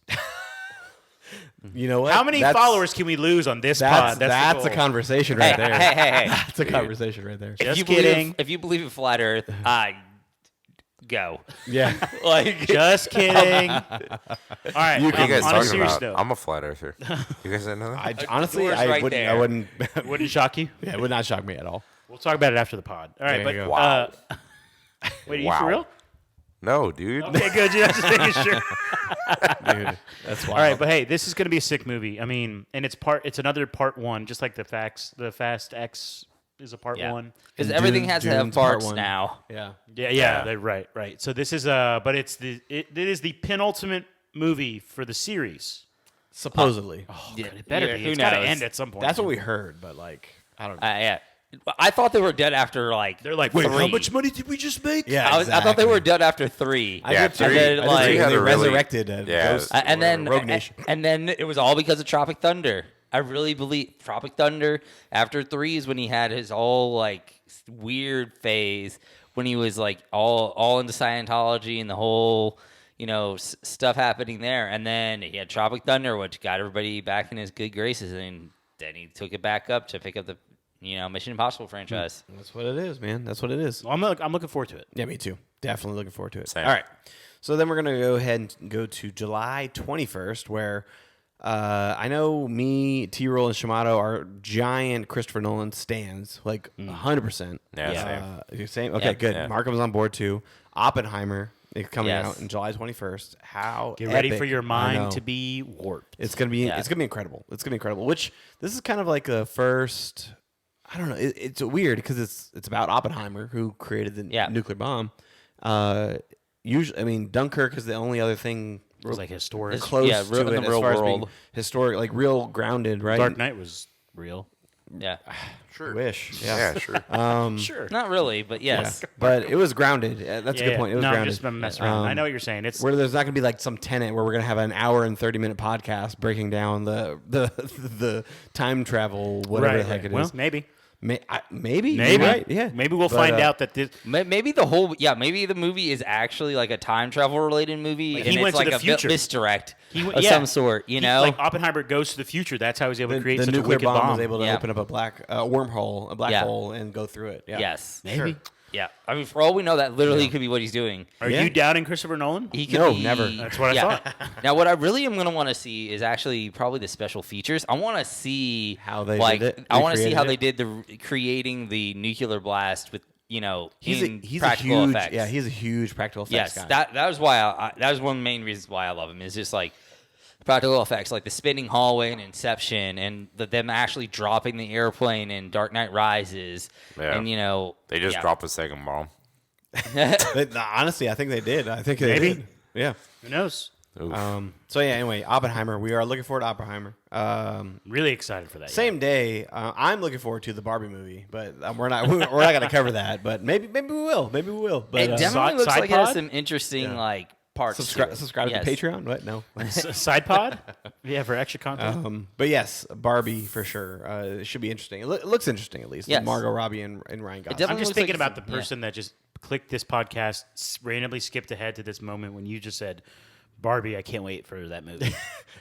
Speaker 2: You know what?
Speaker 1: How many followers can we lose on this pod?
Speaker 2: That's a conversation right there.
Speaker 3: Hey.
Speaker 2: That's a conversation right there.
Speaker 1: Just kidding.
Speaker 3: If you believe in flat Earth, go.
Speaker 2: Yeah.
Speaker 1: Just kidding. All right.
Speaker 4: What are you guys
Speaker 1: on a
Speaker 4: talking
Speaker 1: serious
Speaker 4: about?
Speaker 1: note.
Speaker 4: I'm a flat earther. You guys didn't know that?
Speaker 2: Honestly,
Speaker 3: door's
Speaker 2: I
Speaker 3: right
Speaker 2: wouldn't.
Speaker 3: there.
Speaker 2: I wouldn't.
Speaker 1: Wouldn't it shock you?
Speaker 2: Yeah, it would not shock me at all.
Speaker 1: We'll talk about it after the pod. All right,
Speaker 2: There you
Speaker 1: but
Speaker 2: go.
Speaker 4: Wow.
Speaker 1: wait, are you
Speaker 4: Wow.
Speaker 1: for real?
Speaker 4: No, dude.
Speaker 1: Okay, good. Yeah, just making sure.
Speaker 2: Dude, that's wild.
Speaker 1: All right, but hey, this is going to be a sick movie. I mean, and it's another part one, just like the Fast X is a part one.
Speaker 3: Because
Speaker 2: And
Speaker 3: everything has to have
Speaker 2: Dune's part
Speaker 3: parts
Speaker 2: one.
Speaker 3: now.
Speaker 2: Yeah.
Speaker 1: Yeah, right. So this is but it is the penultimate movie for the series.
Speaker 2: Supposedly.
Speaker 1: It better be.
Speaker 3: Who
Speaker 1: It's got to
Speaker 3: knows?
Speaker 1: end at some point.
Speaker 2: That's what we heard, but like, I don't know.
Speaker 3: Yeah. I thought they were dead after like.
Speaker 1: They're like,
Speaker 3: three.
Speaker 1: wait, how much money did we just make?
Speaker 2: Yeah,
Speaker 3: I thought they were dead after 3.
Speaker 2: I
Speaker 4: Yeah,
Speaker 2: did too.
Speaker 4: three-
Speaker 3: And then,
Speaker 2: I did
Speaker 3: like-
Speaker 2: too.
Speaker 3: Three
Speaker 4: had
Speaker 2: They
Speaker 4: a really-
Speaker 2: resurrected a
Speaker 4: yeah.
Speaker 2: ghost
Speaker 3: And
Speaker 2: or
Speaker 3: then
Speaker 2: Rogue Nation.
Speaker 3: and then it was all because of Tropic Thunder. I really believe Tropic Thunder after 3 is when he had his all like weird phase when he was like all into Scientology and the whole stuff happening there. And then he had Tropic Thunder, which got everybody back in his good graces, and then he took it back up to pick up the Mission Impossible franchise.
Speaker 2: That's what it is, man. That's what it is.
Speaker 1: Well, I'm looking forward to it.
Speaker 2: Yeah, me too. Definitely looking forward to it.
Speaker 4: Same.
Speaker 2: All right. So then we're going to go ahead and go to July 21st, where I know me, T-Roll, and Shamato are giant Christopher Nolan stans, like 100%.
Speaker 4: Yeah,
Speaker 2: You're saying? Okay,
Speaker 3: Yeah.
Speaker 2: good.
Speaker 4: Yeah.
Speaker 2: Markham's on board too. Oppenheimer is coming
Speaker 3: Yes.
Speaker 2: out on July 21st. How
Speaker 1: Get ready
Speaker 2: epic.
Speaker 1: for your
Speaker 2: I
Speaker 1: mind
Speaker 2: know.
Speaker 1: to be warped.
Speaker 2: It's gonna be
Speaker 3: Yeah.
Speaker 2: it's gonna be incredible. It's gonna be incredible. Which this is kind of like the first. I don't know. It's weird because it's about Oppenheimer, who created the nuclear bomb. Usually, I mean, Dunkirk is the only other thing
Speaker 1: It was like historic.
Speaker 2: close
Speaker 3: Yeah,
Speaker 2: to
Speaker 3: in
Speaker 2: it
Speaker 3: the
Speaker 2: as
Speaker 3: real
Speaker 2: far as being
Speaker 3: world.
Speaker 2: historic, like real grounded, right?
Speaker 1: Dark Knight was real.
Speaker 3: Yeah.
Speaker 2: I wish.
Speaker 4: Yeah, sure.
Speaker 1: Sure.
Speaker 3: Not really, but yes.
Speaker 2: But it was grounded. That's a good point. It was
Speaker 1: no, I'm
Speaker 2: grounded.
Speaker 1: just messing around. I know what you're saying. It's
Speaker 2: Where there's not going to be like some Tenet where we're going to have an hour and 30-minute podcast breaking down the time travel, whatever the heck it is.
Speaker 1: Well, maybe.
Speaker 2: Maybe.
Speaker 1: Maybe.
Speaker 2: You're right. Yeah.
Speaker 1: Maybe we'll
Speaker 2: But,
Speaker 1: find out that this.
Speaker 3: Maybe maybe the movie is actually like a time travel related movie.
Speaker 1: Like
Speaker 3: and
Speaker 1: he
Speaker 3: it's
Speaker 1: went to
Speaker 3: like
Speaker 1: the
Speaker 3: a
Speaker 1: future.
Speaker 3: misdirect
Speaker 1: He
Speaker 3: of some sort,
Speaker 1: Like Oppenheimer goes to the future. That's how he was able to create
Speaker 2: the
Speaker 1: such a
Speaker 2: nuclear
Speaker 1: wicked
Speaker 2: bomb,
Speaker 1: bomb.
Speaker 2: was able to
Speaker 3: Yeah.
Speaker 2: open up a black wormhole, a black
Speaker 3: Yeah.
Speaker 2: hole, and go through it. Yeah.
Speaker 3: Yes.
Speaker 1: Maybe.
Speaker 3: Yeah. I mean, for all we know, that literally could be what he's doing.
Speaker 1: Are
Speaker 2: Yeah.
Speaker 1: you doubting Christopher Nolan?
Speaker 3: He could
Speaker 2: No,
Speaker 3: be-
Speaker 2: never.
Speaker 1: That's what I thought.
Speaker 3: Now, what I really am going to want to see is actually probably the special features. I want to see
Speaker 2: How they
Speaker 3: like,
Speaker 2: did it,
Speaker 3: I want to see
Speaker 2: recreated
Speaker 3: how
Speaker 2: it.
Speaker 3: they did the creating the nuclear blast with
Speaker 2: He's
Speaker 3: in
Speaker 2: a
Speaker 3: practical
Speaker 2: huge
Speaker 3: effects.
Speaker 2: he's a huge practical effects
Speaker 3: Yes,
Speaker 2: guy.
Speaker 3: that was why that was one of the main reasons why I love him. Is just like practical effects, like the spinning hallway in Inception, and them actually dropping the airplane in Dark Knight Rises,
Speaker 4: Yeah.
Speaker 3: and
Speaker 4: They just
Speaker 3: yeah.
Speaker 4: dropped a second bomb.
Speaker 2: Honestly, I think they did. I think
Speaker 1: Maybe.
Speaker 2: they did. Yeah.
Speaker 1: Who knows?
Speaker 4: Oof.
Speaker 2: So yeah. Anyway, Oppenheimer. We are looking forward to Oppenheimer.
Speaker 1: Really excited for that.
Speaker 2: Same day, I'm looking forward to the Barbie movie, but we're not going to cover that. But maybe we will. Maybe we will. But
Speaker 3: It definitely looks
Speaker 1: side
Speaker 3: like it has
Speaker 1: pod?
Speaker 3: some interesting like parts.
Speaker 2: subscribe
Speaker 3: yes.
Speaker 2: to Patreon. What? No.
Speaker 1: Side pod? Yeah, for extra content.
Speaker 2: But yes, Barbie for sure. It should be interesting. It looks interesting at least.
Speaker 3: Yes.
Speaker 2: With Margot Robbie and Ryan Gosling.
Speaker 3: definitely
Speaker 1: I'm just
Speaker 3: looks
Speaker 1: thinking
Speaker 3: like
Speaker 1: about the
Speaker 3: it's- yeah.
Speaker 1: person that just clicked this podcast, randomly skipped ahead to this moment when you just said, Barbie, I can't wait for that movie.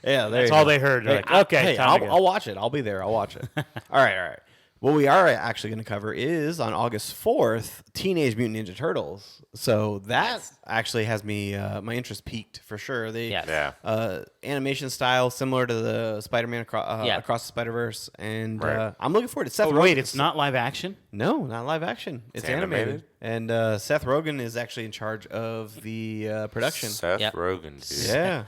Speaker 2: Yeah, there
Speaker 1: That's
Speaker 2: you
Speaker 1: all
Speaker 2: go.
Speaker 1: they heard. They're like,
Speaker 2: I-
Speaker 1: okay, time to go.
Speaker 2: I'll watch it. I'll be there. I'll watch it. All right. What we are actually going to cover is on August 4th, Teenage Mutant Ninja Turtles. So that actually has me my interest peaked for sure. They
Speaker 3: Yes.
Speaker 4: Yeah.
Speaker 2: animation style similar to the Spider-Man Across the Spider-Verse, and
Speaker 4: Right.
Speaker 2: I'm looking forward to Seth.
Speaker 1: Oh,
Speaker 2: Rogen.
Speaker 1: wait, it's not live action?
Speaker 2: No, not live action. It's animated. And Seth Rogen is actually in charge of the production.
Speaker 4: Seth
Speaker 3: Yep.
Speaker 4: Rogen, dude.
Speaker 2: Yeah.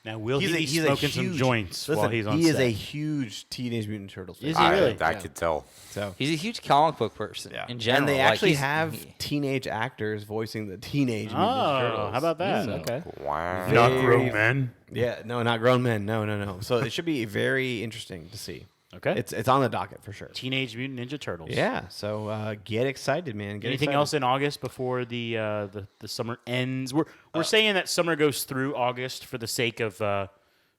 Speaker 1: Now, will he be
Speaker 2: he's
Speaker 1: smoking some joints while he's on
Speaker 2: He
Speaker 1: set?
Speaker 2: is a huge Teenage Mutant Turtles fan.
Speaker 1: Is he really?
Speaker 4: I could tell.
Speaker 2: So
Speaker 3: He's a huge comic book person in general.
Speaker 2: and they
Speaker 3: Like,
Speaker 2: actually
Speaker 3: he's-
Speaker 2: have teenage actors voicing the Teenage Mutant
Speaker 1: Oh,
Speaker 2: Ninja Turtles.
Speaker 1: how about that?
Speaker 2: So-
Speaker 1: Okay.
Speaker 4: Wow.
Speaker 2: Not grown
Speaker 1: men.
Speaker 2: Yeah, no, not grown men. No. So it should be very interesting to see.
Speaker 1: Okay.
Speaker 2: It's on the docket for sure.
Speaker 1: Teenage Mutant Ninja Turtles.
Speaker 2: Yeah, so get excited, man. Get
Speaker 1: Anything
Speaker 2: excited.
Speaker 1: else in August before the summer ends? We're saying that summer goes through August for the sake of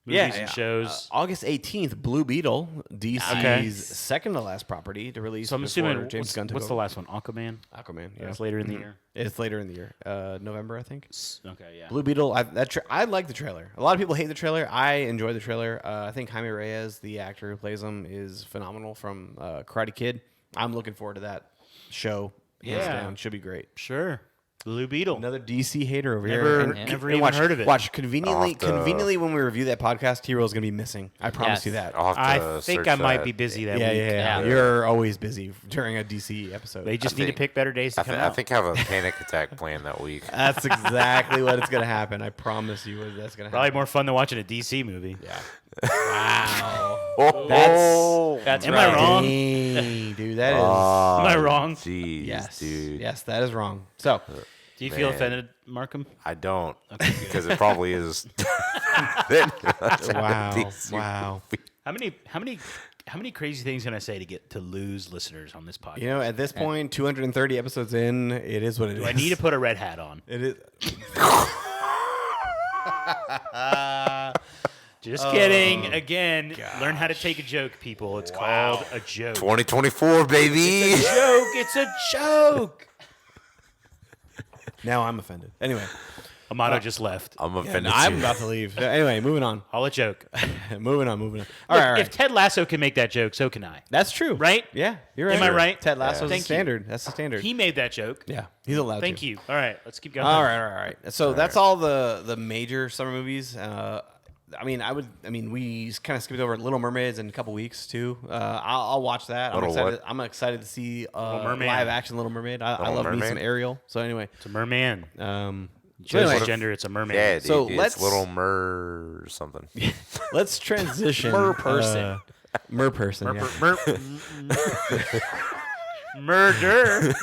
Speaker 1: movies and shows.
Speaker 2: August 18th, Blue Beetle, DC's second to last property to release.
Speaker 1: So I'm
Speaker 2: before
Speaker 1: assuming
Speaker 2: James Gunn took
Speaker 1: what's the
Speaker 2: over.
Speaker 1: last one? Aquaman.
Speaker 2: Yeah.
Speaker 1: That's later in the year.
Speaker 2: It's later in the year, November, I think.
Speaker 1: Okay, yeah.
Speaker 2: Blue Beetle. I like the trailer. A lot of people hate the trailer. I enjoy the trailer. I think Jaime Reyes, the actor who plays him, is phenomenal from Karate Kid. I'm looking forward to that show. Hands down, should be great.
Speaker 1: Sure. Blue Beetle.
Speaker 2: Another DC hater over
Speaker 1: Never
Speaker 2: here.
Speaker 1: even heard of it.
Speaker 2: Watch conveniently when we review that podcast, T-Roll's gonna be missing. I promise you that.
Speaker 4: I'll have to
Speaker 1: I think
Speaker 4: search
Speaker 1: I might
Speaker 4: that.
Speaker 1: be busy that week.
Speaker 2: Yeah. You're always busy during a DC episode.
Speaker 1: They just need to
Speaker 4: think-
Speaker 1: pick better days to come
Speaker 4: I
Speaker 1: out.
Speaker 4: think I have a panic attack planned that week.
Speaker 2: That's exactly what it's gonna happen. I promise you, that's gonna happen.
Speaker 1: Probably more fun than watching a DC movie.
Speaker 2: Yeah. Wow.
Speaker 3: That's
Speaker 1: Am
Speaker 3: right.
Speaker 1: I wrong?
Speaker 2: Dang, dude, that is.
Speaker 1: Am I wrong?
Speaker 4: Jeez,
Speaker 2: Yes,
Speaker 4: dude.
Speaker 2: yes, that is wrong. So,
Speaker 1: Do you feel
Speaker 4: Man.
Speaker 1: offended, Markham?
Speaker 4: I don't, because it probably is.
Speaker 2: wow.
Speaker 1: How many crazy things can I say to lose listeners on this podcast?
Speaker 2: You know, at this point, 230 episodes in, it is what it is.
Speaker 1: Do I need to put a red hat on?
Speaker 2: It is.
Speaker 1: Just kidding. Again, learn how to take a joke, people. It's called a joke.
Speaker 4: 2024, baby.
Speaker 1: Joke. It's a joke.
Speaker 2: Now I'm offended. Anyway,
Speaker 1: Amato just left.
Speaker 4: I'm
Speaker 2: and
Speaker 4: offended.
Speaker 2: I'm
Speaker 4: too.
Speaker 2: about to leave. Anyway, moving on.
Speaker 1: I'll a joke.
Speaker 2: moving on. All
Speaker 1: Look,
Speaker 2: right.
Speaker 1: If Ted Lasso can make that joke, so can I.
Speaker 2: That's true.
Speaker 1: Right?
Speaker 2: Yeah, you're right.
Speaker 1: Am I right?
Speaker 2: Ted Lasso's
Speaker 1: Thank
Speaker 2: the standard. That's the standard.
Speaker 1: He made that joke.
Speaker 2: Yeah, he's allowed to.
Speaker 1: Thank you. All right, let's keep going.
Speaker 2: All right. So that's all the major summer movies. We kind of skipped over Little Mermaids in a couple weeks too. I'll watch that. I'm excited to see
Speaker 1: Mermaid.
Speaker 2: live action Little Mermaid. I love me
Speaker 4: Mermaid?
Speaker 2: some Ariel. So anyway,
Speaker 1: It's a merman.
Speaker 2: so
Speaker 1: Chose
Speaker 2: anyway,
Speaker 1: his gender. It's a mermaid.
Speaker 4: Yeah, dude,
Speaker 2: So
Speaker 4: it's
Speaker 2: let's-
Speaker 4: Little Mer something.
Speaker 2: let's transition.
Speaker 3: Mer person.
Speaker 2: Mer person. Yeah.
Speaker 1: Murder.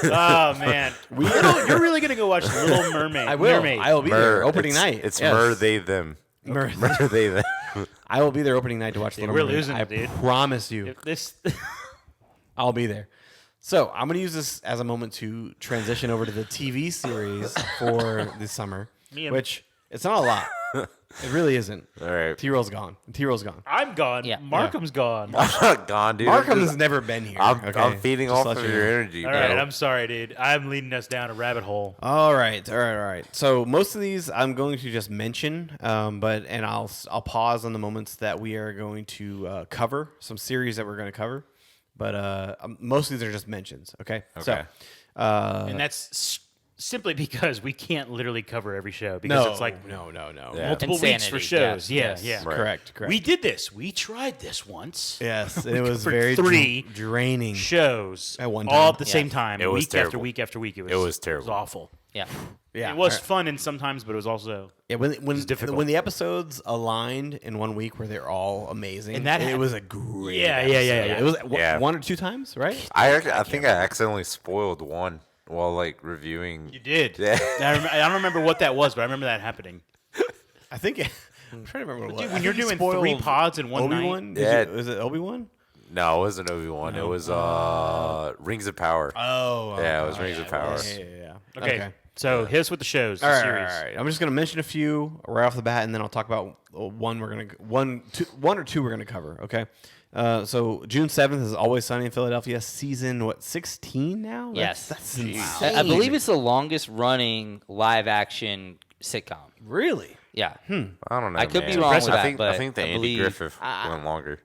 Speaker 1: Oh man, you're really gonna go watch Little Mermaid?
Speaker 2: I will.
Speaker 1: Mermaid.
Speaker 2: I will be there
Speaker 4: Mer,
Speaker 2: opening
Speaker 4: it's,
Speaker 2: night.
Speaker 4: It's
Speaker 2: Yes.
Speaker 4: Mer, they, them.
Speaker 2: Mer-
Speaker 4: Mer, they, them.
Speaker 2: I will be there opening night to watch Little
Speaker 1: we're
Speaker 2: Mermaid.
Speaker 1: losing
Speaker 2: I
Speaker 1: it, dude.
Speaker 2: promise you.
Speaker 1: If this.
Speaker 2: I'll be there. So I'm going to use this as a moment to transition over to the TV series for this summer, which it's not a lot. It really isn't.
Speaker 4: All right.
Speaker 2: T-Roll's gone. T-Roll's gone.
Speaker 1: I'm gone.
Speaker 3: Yeah.
Speaker 1: Markham's gone.
Speaker 4: I'm not gone, dude.
Speaker 2: Markham's never been here.
Speaker 4: I'm feeding
Speaker 2: Just
Speaker 4: off
Speaker 2: let
Speaker 4: of
Speaker 2: you
Speaker 4: your
Speaker 2: know.
Speaker 4: energy,
Speaker 1: All
Speaker 4: bro.
Speaker 1: right, I'm sorry, dude. I'm leading us down a rabbit hole.
Speaker 2: All right. So most of these I'm going to just mention, and I'll pause on the moments that we are going to cover, some series that we're going to cover. But most of these are just mentions. Okay.
Speaker 4: Okay.
Speaker 2: So,
Speaker 1: And that's simply because we can't literally cover every show because it's like
Speaker 2: no.
Speaker 4: Yeah.
Speaker 1: multiple weeks for
Speaker 3: Insanity,
Speaker 1: shows.
Speaker 3: yes,
Speaker 1: Yeah,
Speaker 3: yes.
Speaker 1: yeah.
Speaker 4: Right.
Speaker 2: Correct.
Speaker 1: We did this. We tried this once.
Speaker 2: Yes, it was
Speaker 1: covered
Speaker 2: very
Speaker 1: three
Speaker 2: draining.
Speaker 1: Shows
Speaker 2: At one
Speaker 1: all
Speaker 2: time.
Speaker 1: at the same time,
Speaker 4: It was
Speaker 1: week after
Speaker 4: terrible.
Speaker 1: week after week. It was
Speaker 4: It was
Speaker 1: It was
Speaker 4: terrible.
Speaker 1: awful.
Speaker 3: Yeah.
Speaker 2: Yeah,
Speaker 1: It was fun and sometimes, but it was also
Speaker 2: Yeah, when
Speaker 1: difficult.
Speaker 2: the episodes aligned in 1 week where they're all amazing,
Speaker 1: And that
Speaker 2: it
Speaker 1: had-
Speaker 2: was a great.
Speaker 1: Yeah.
Speaker 2: It was
Speaker 4: Yeah.
Speaker 2: one or two times, right?
Speaker 4: I think I accidentally spoiled one while like reviewing.
Speaker 1: you did.
Speaker 4: Yeah.
Speaker 1: I don't remember what that was, but I remember that happening.
Speaker 2: I think I'm trying to remember what.
Speaker 1: Dude,
Speaker 2: I
Speaker 1: when you're
Speaker 2: think you
Speaker 1: doing 3
Speaker 2: spoiled
Speaker 1: pods in one night.
Speaker 2: Obi-Wan?
Speaker 4: Yeah.
Speaker 2: Was it Obi-Wan?
Speaker 4: No, it wasn't Obi-Wan. It was Rings of Power.
Speaker 2: Oh,
Speaker 4: Yeah, it was Rings of Power.
Speaker 2: Yeah.
Speaker 1: Okay. So hit us with the shows, the
Speaker 2: All right,
Speaker 1: series.
Speaker 2: all right. I'm just gonna mention a few right off the bat, and then I'll talk about one or two we're gonna cover. Okay. So June 7th is Always Sunny in Philadelphia, season 16 now?
Speaker 3: Yes.
Speaker 2: That's
Speaker 3: I
Speaker 2: insane.
Speaker 3: believe it's the longest running live action sitcom.
Speaker 2: Really.
Speaker 3: Yeah.
Speaker 4: I don't know.
Speaker 3: I could be
Speaker 4: man.
Speaker 3: wrong with
Speaker 4: I
Speaker 3: that,
Speaker 4: think,
Speaker 3: but
Speaker 4: I think the
Speaker 3: I
Speaker 4: Andy
Speaker 3: believe-
Speaker 4: Griffith went longer.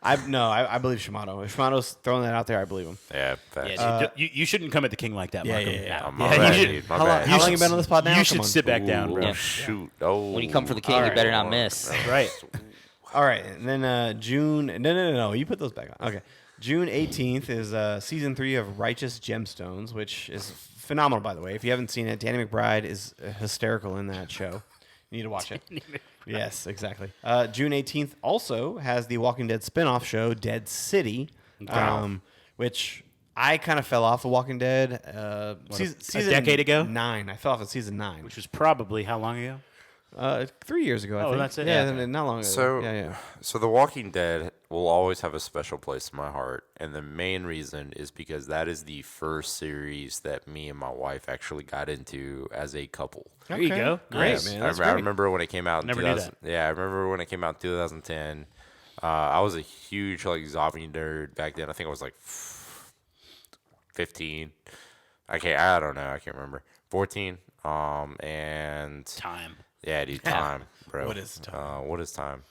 Speaker 2: I believe Shimano. If Shimano's throwing that out there, I believe him.
Speaker 4: Yeah, facts.
Speaker 1: Yeah, dude, you shouldn't come at the king like that,
Speaker 2: Yeah,
Speaker 1: Markham.
Speaker 2: yeah.
Speaker 4: My
Speaker 1: Yeah,
Speaker 4: bad,
Speaker 1: you should-
Speaker 4: dude. My
Speaker 2: How
Speaker 4: bad.
Speaker 2: long
Speaker 1: should
Speaker 2: you been on this pod now?
Speaker 1: You
Speaker 2: Come
Speaker 1: should
Speaker 2: on.
Speaker 1: sit back down, bro.
Speaker 3: Yeah.
Speaker 4: Shoot. Oh.
Speaker 3: When you come for the king, you better not miss.
Speaker 1: Right.
Speaker 2: All right, and then June. No. You put those back on. Okay. June 18th is season 3 of Righteous Gemstones, which is phenomenal, by the way. If you haven't seen it, Danny McBride is hysterical in that show. You need to watch it. Yes, exactly. June 18th also has the Walking Dead spin-off show, Dead City, which I kind of fell off of Walking Dead. Season
Speaker 1: decade ago?
Speaker 2: 9. I fell off at season 9.
Speaker 1: Which was probably how long ago?
Speaker 2: 3 years ago, I think.
Speaker 1: That's it.
Speaker 2: Yeah,
Speaker 1: Yeah.
Speaker 2: not long ago.
Speaker 4: So, so The Walking Dead will always have a special place in my heart, and the main reason is because that is the first series that me and my wife actually got into as a couple.
Speaker 1: There you go.
Speaker 2: Great,
Speaker 1: Nice.
Speaker 2: man.
Speaker 4: I,
Speaker 2: That's
Speaker 4: I
Speaker 2: great.
Speaker 4: remember when it came out in
Speaker 1: Never knew
Speaker 4: 2000. Yeah, I remember when it came out in 2010. I was a huge zombie nerd back then. I think I was 15. I don't know. I can't remember. 14. And
Speaker 1: Time.
Speaker 4: yeah, dude, time, bro.
Speaker 2: What is time?
Speaker 4: What is time?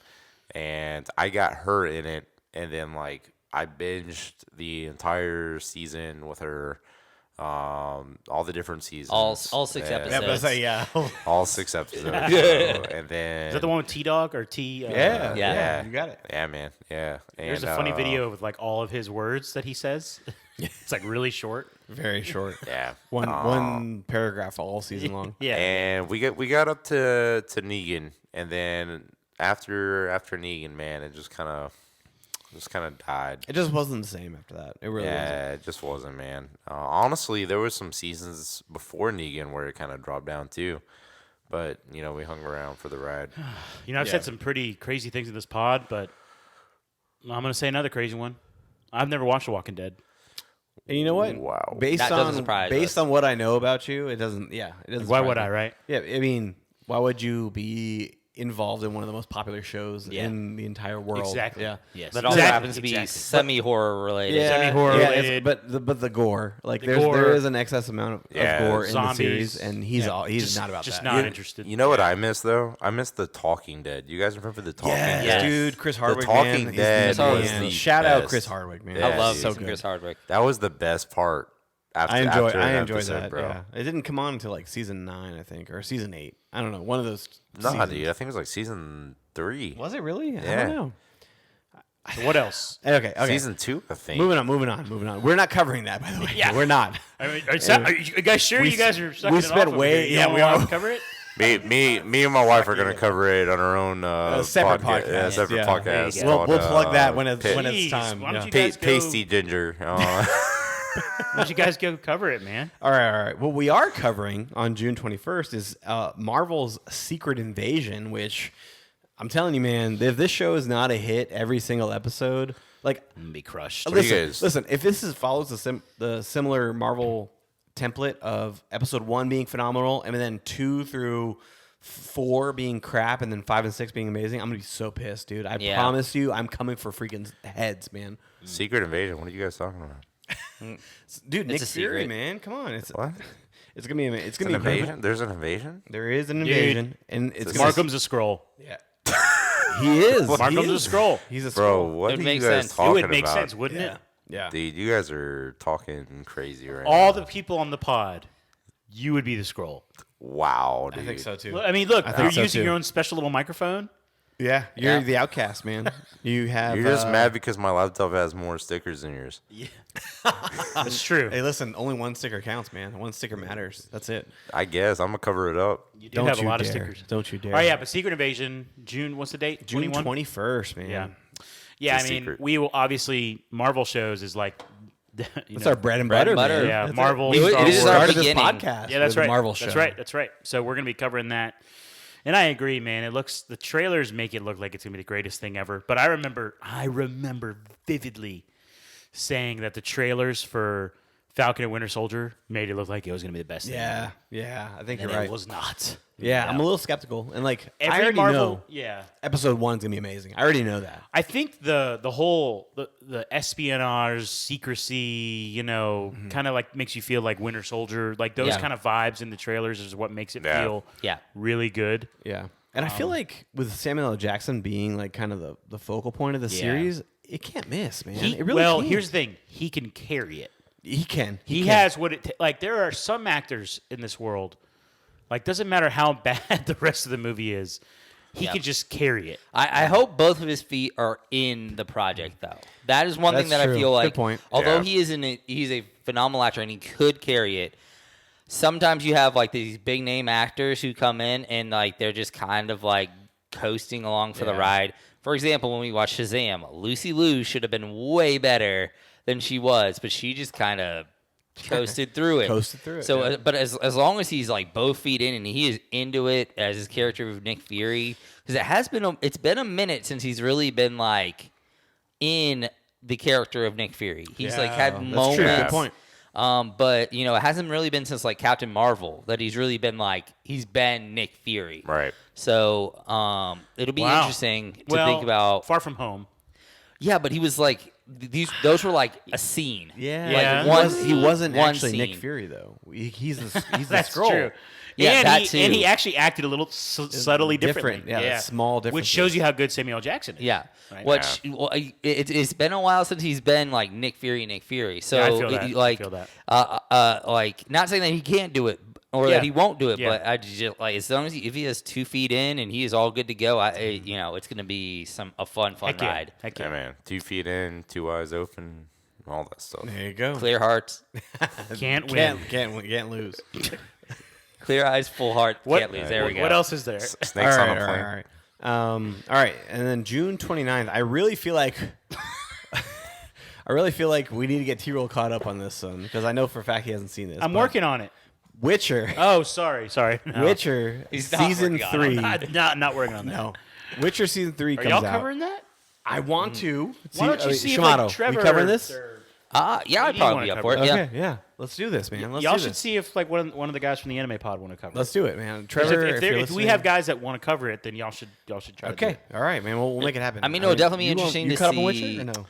Speaker 4: And I got her in it, and then I binged the entire season with her, all the different seasons,
Speaker 3: All 6 episodes.
Speaker 4: all 6 episodes. And then
Speaker 1: Is that the one with T-Dog or T?
Speaker 3: Yeah.
Speaker 2: You got it.
Speaker 4: Yeah, man. Yeah.
Speaker 1: There's
Speaker 4: And,
Speaker 1: a funny video with all of his words that he says. It's really short.
Speaker 2: Very short.
Speaker 4: Yeah.
Speaker 2: One paragraph all season long.
Speaker 1: Yeah.
Speaker 4: And we got up to Negan, and then after Negan, man, it just kind of died.
Speaker 2: It just wasn't the same after that. It really wasn't.
Speaker 4: Yeah, it just wasn't, man. Honestly, there was some seasons before Negan where it kind of dropped down too, but we hung around for the ride.
Speaker 1: I've said some pretty crazy things in this pod, but I'm going to say another crazy one. I've never watched The Walking Dead.
Speaker 2: And you know what?
Speaker 4: Wow.
Speaker 2: Based
Speaker 3: That doesn't surprise us.
Speaker 2: on what I know about you, it doesn't. Yeah, it doesn't.
Speaker 1: Why
Speaker 2: surprise
Speaker 1: would
Speaker 2: me.
Speaker 1: I, right?
Speaker 2: Yeah, I mean, why would you be involved in one of the most popular shows
Speaker 1: Yeah.
Speaker 2: in the entire world?
Speaker 1: Exactly.
Speaker 2: Yeah.
Speaker 1: Yes.
Speaker 3: That also
Speaker 1: Exactly.
Speaker 3: happens to be
Speaker 1: Exactly.
Speaker 3: semi-horror related.
Speaker 2: Yeah,
Speaker 1: Semi-horror
Speaker 2: yeah,
Speaker 1: related.
Speaker 2: but the gore,
Speaker 1: The
Speaker 2: there
Speaker 1: gore.
Speaker 2: is an excess amount of
Speaker 4: Yeah,
Speaker 2: gore in the
Speaker 1: zombies.
Speaker 2: series, and he's
Speaker 1: Just-
Speaker 2: not about
Speaker 1: just
Speaker 2: that.
Speaker 1: not interested.
Speaker 4: You know what I miss though? I miss The Talking Dead. You guys remember The Talking
Speaker 2: Yes,
Speaker 4: Dead?
Speaker 2: dude, Chris Hardwick,
Speaker 4: Talking
Speaker 2: man,
Speaker 4: Dead
Speaker 2: he's the
Speaker 3: was
Speaker 2: man.
Speaker 3: the
Speaker 2: Shout out
Speaker 4: best.
Speaker 2: Chris Hardwick, man.
Speaker 4: Yeah,
Speaker 3: I love
Speaker 4: dude.
Speaker 3: some
Speaker 2: good.
Speaker 3: Chris Hardwick.
Speaker 4: That was the best part. After,
Speaker 2: I
Speaker 4: after an
Speaker 2: enjoyed
Speaker 4: episode,
Speaker 2: that,
Speaker 4: bro.
Speaker 2: yeah. It didn't come on until season 9, I think, or season 8. I don't know, one of those.
Speaker 4: Nah,
Speaker 2: seasons.
Speaker 4: dude. I think it was season 3.
Speaker 2: Was it really? I
Speaker 4: Yeah.
Speaker 2: don't know.
Speaker 1: So what else?
Speaker 2: Okay.
Speaker 4: Season 2, I think.
Speaker 2: Moving on. We're not covering that, by the way.
Speaker 1: Yeah.
Speaker 2: We're not.
Speaker 1: I mean, are you guys sure you guys are sucking
Speaker 2: we
Speaker 1: it
Speaker 2: spent
Speaker 1: off
Speaker 2: way-
Speaker 1: over here? You
Speaker 2: yeah,
Speaker 1: don't
Speaker 2: we
Speaker 1: wanna
Speaker 2: are.
Speaker 1: cover it.
Speaker 4: Me and my wife are gonna cover it on our own
Speaker 2: separate
Speaker 4: podcast. Yeah,
Speaker 2: podcast,
Speaker 4: separate
Speaker 2: yeah.
Speaker 4: podcast.
Speaker 1: There you go.
Speaker 4: called,
Speaker 2: We'll plug that when
Speaker 1: Jeez,
Speaker 2: it's time.
Speaker 1: why don't
Speaker 2: Yeah.
Speaker 1: you guys go-
Speaker 4: Pasty Ginger.
Speaker 1: Why don't you guys go cover it, man?
Speaker 2: All right. What we are covering on June 21st is Marvel's Secret Invasion, which I'm telling you, man, if this show is not a hit every single episode,
Speaker 1: I'm gonna be crushed.
Speaker 4: do you guys-
Speaker 2: listen, if this follows the similar Marvel template of episode 1 being phenomenal and then 2 through 4 being crap and then 5 and 6 being amazing, I'm gonna be so pissed, dude. I
Speaker 3: Yeah.
Speaker 2: promise you, I'm coming for freaking heads, man.
Speaker 4: Secret Invasion. What are you guys talking about?
Speaker 2: Dude, Nick
Speaker 3: a
Speaker 2: Fury,
Speaker 3: secret.
Speaker 2: man, come on, it's
Speaker 4: What?
Speaker 2: it's gonna be it's
Speaker 4: An
Speaker 2: gonna be
Speaker 4: invasion?
Speaker 2: incredible.
Speaker 4: There's an invasion?
Speaker 2: There is an
Speaker 1: Dude.
Speaker 2: invasion, and it's gonna
Speaker 1: Markham's a scroll.
Speaker 2: yeah. He is.
Speaker 1: Markham's
Speaker 2: he
Speaker 1: a
Speaker 2: is.
Speaker 1: scroll.
Speaker 2: He's a
Speaker 4: Bro,
Speaker 2: scroll.
Speaker 4: what
Speaker 3: It
Speaker 4: are you
Speaker 3: makes
Speaker 4: guys
Speaker 3: sense. It
Speaker 4: talking
Speaker 1: It would make
Speaker 4: about?
Speaker 1: sense, wouldn't
Speaker 2: Yeah.
Speaker 1: it?
Speaker 2: Yeah.
Speaker 4: Dude, you guys are talking crazy right now.
Speaker 1: All the people on the pod, you would be the scroll.
Speaker 4: Wow, dude.
Speaker 2: I think so too.
Speaker 1: Well, I mean, look,
Speaker 2: think
Speaker 1: you're
Speaker 2: so,
Speaker 1: using
Speaker 2: too.
Speaker 1: your own special little microphone.
Speaker 2: Yeah, you're
Speaker 3: Yeah.
Speaker 2: the outcast, man. You have.
Speaker 4: You're just mad because my laptop has more stickers than yours.
Speaker 1: That's true.
Speaker 2: Hey, listen, only one sticker counts, man. One sticker matters. That's it.
Speaker 4: I guess I'm gonna cover it up.
Speaker 1: You do have a lot of
Speaker 2: dare.
Speaker 1: stickers.
Speaker 2: Don't you dare.
Speaker 1: Oh yeah, but Secret Invasion, June. What's the date?
Speaker 2: June
Speaker 1: 21?
Speaker 2: 21st, man.
Speaker 1: Yeah. Yeah,
Speaker 4: It's
Speaker 1: I
Speaker 4: a
Speaker 1: mean,
Speaker 4: secret.
Speaker 1: we will obviously Marvel shows is like.
Speaker 2: It's our bread and butter,
Speaker 3: butter.
Speaker 2: man.
Speaker 1: Yeah,
Speaker 2: That's
Speaker 1: Marvel,
Speaker 2: it. We
Speaker 1: Star
Speaker 3: It is
Speaker 1: Wars.
Speaker 3: our
Speaker 2: started this
Speaker 3: beginning.
Speaker 2: podcast.
Speaker 1: Yeah, that's
Speaker 2: with
Speaker 1: right.
Speaker 2: a Marvel show.
Speaker 1: That's right. That's right. So we're gonna be covering that, and I agree, man. The trailers make it look like it's gonna be the greatest thing ever. But I remember vividly saying that the trailers for Falcon and Winter Soldier made it look like it was gonna be the best thing.
Speaker 2: Yeah,
Speaker 1: ever.
Speaker 2: yeah. I think
Speaker 1: And
Speaker 2: you're right.
Speaker 1: it was not.
Speaker 2: Yeah, I'm a little skeptical, and I
Speaker 1: Every
Speaker 2: already
Speaker 1: Marvel,
Speaker 2: know
Speaker 1: yeah.
Speaker 2: episode 1's gonna be amazing. I already know that.
Speaker 1: I think the whole the espionage secrecy, kind of like makes you feel like Winter Soldier, like those
Speaker 3: Yeah.
Speaker 1: kind of vibes in the trailers is what makes it
Speaker 4: Yeah.
Speaker 1: feel
Speaker 3: Yeah.
Speaker 1: really good.
Speaker 2: Yeah, and I feel like with Samuel L. Jackson being like kind of the focal point of the series, it can't miss, man. It really can't.
Speaker 1: Here's the thing: he can carry it.
Speaker 2: he can.
Speaker 1: He
Speaker 2: can.
Speaker 1: has what it like. There are some actors in this world, like doesn't matter how bad the rest of the movie is, he
Speaker 3: Yeah.
Speaker 1: can just carry it.
Speaker 3: I hope both of his feet are in the project, though. That is one thing
Speaker 2: That's
Speaker 3: that
Speaker 2: true.
Speaker 3: I feel
Speaker 2: Good
Speaker 3: like.
Speaker 2: point.
Speaker 3: Although
Speaker 4: Yeah.
Speaker 3: he's a phenomenal actor and he could carry it. Sometimes you have like these big name actors who come in and like they're just kind of like coasting along for the ride. For example, when we watched Shazam, Lucy Liu should have been way better than she was, but she just kind of coasted through it. So,
Speaker 2: yeah.
Speaker 3: but as long as he's like both feet in and he is into it as his character of Nick Fury, because it's been a minute since he's really been like in the character of Nick Fury. He's like had moments.
Speaker 2: True. Good point.
Speaker 3: But it hasn't really been since like Captain Marvel that he's really been like he's been Nick Fury.
Speaker 4: Right.
Speaker 3: So it'll be interesting to think about.
Speaker 1: Far From Home.
Speaker 3: Yeah, but he was like those were like a scene.
Speaker 2: Yeah.
Speaker 3: Like
Speaker 2: He wasn't
Speaker 3: one
Speaker 2: actually Nick
Speaker 3: scene.
Speaker 2: Fury though. He's the
Speaker 1: That's
Speaker 2: Skrull.
Speaker 1: true.
Speaker 3: Yeah,
Speaker 1: and
Speaker 3: that
Speaker 1: he,
Speaker 3: too.
Speaker 1: And he actually acted a little subtly differently.
Speaker 2: Yeah, small differences.
Speaker 1: Which shows you how good Samuel L. Jackson is.
Speaker 3: Yeah.
Speaker 1: Right?
Speaker 3: It's been a while since he's been like Nick Fury. So
Speaker 1: Yeah, I feel that.
Speaker 3: like
Speaker 1: I feel that.
Speaker 3: like not saying that he can't do it or
Speaker 1: Yeah.
Speaker 3: that he won't do it,
Speaker 1: Yeah.
Speaker 3: but I just like as long as if he has 2 feet in and he is all good to go, it's going to be a fun
Speaker 1: Heck
Speaker 3: ride.
Speaker 1: Yeah. Heck
Speaker 4: Yeah,
Speaker 1: yeah.
Speaker 4: man. 2 feet in, 2 eyes open, all that stuff.
Speaker 2: There you go.
Speaker 3: Clear hearts,
Speaker 1: Can't win.
Speaker 2: Can't lose.
Speaker 3: clear eyes, full heart, can't lose. There we go.
Speaker 1: What else is there?
Speaker 4: Snakes on a plane.
Speaker 2: All right. All right, and then June 29th. I really feel like we need to get T-Roll caught up on this one because I know for a fact he hasn't seen this.
Speaker 1: I'm
Speaker 2: but
Speaker 1: working on it.
Speaker 2: Witcher.
Speaker 1: Oh, sorry. No.
Speaker 2: Witcher
Speaker 3: He's not
Speaker 2: season
Speaker 3: working on
Speaker 2: 3.
Speaker 1: Not working on that.
Speaker 2: No, Witcher season 3
Speaker 1: Are
Speaker 2: comes
Speaker 1: y'all
Speaker 2: out.
Speaker 1: covering that?
Speaker 2: I want to.
Speaker 1: Why don't you see if
Speaker 2: Shimano,
Speaker 1: like Trevor
Speaker 2: we covering this?
Speaker 1: or-
Speaker 3: Yeah, I'd
Speaker 1: You
Speaker 3: probably
Speaker 1: wanna
Speaker 3: be up
Speaker 1: cover
Speaker 3: for it.
Speaker 1: it.
Speaker 3: Yeah.
Speaker 2: Okay, yeah. Let's do this, man. Let's
Speaker 1: Y'all
Speaker 2: do
Speaker 1: should
Speaker 2: this.
Speaker 1: see if like one of the guys from the anime pod want to cover
Speaker 2: Let's
Speaker 1: it.
Speaker 2: do it, man.
Speaker 1: 'Cause
Speaker 2: Trevor,
Speaker 1: if
Speaker 2: you're
Speaker 1: we
Speaker 2: listening-
Speaker 1: have guys that want to cover it, then y'all should try to do
Speaker 2: Okay,
Speaker 1: it.
Speaker 2: all right, man. We'll make it happen.
Speaker 3: I mean, it'll definitely be
Speaker 2: you
Speaker 3: interesting
Speaker 2: you
Speaker 3: to
Speaker 2: caught up on
Speaker 3: see-
Speaker 2: Witcher or no?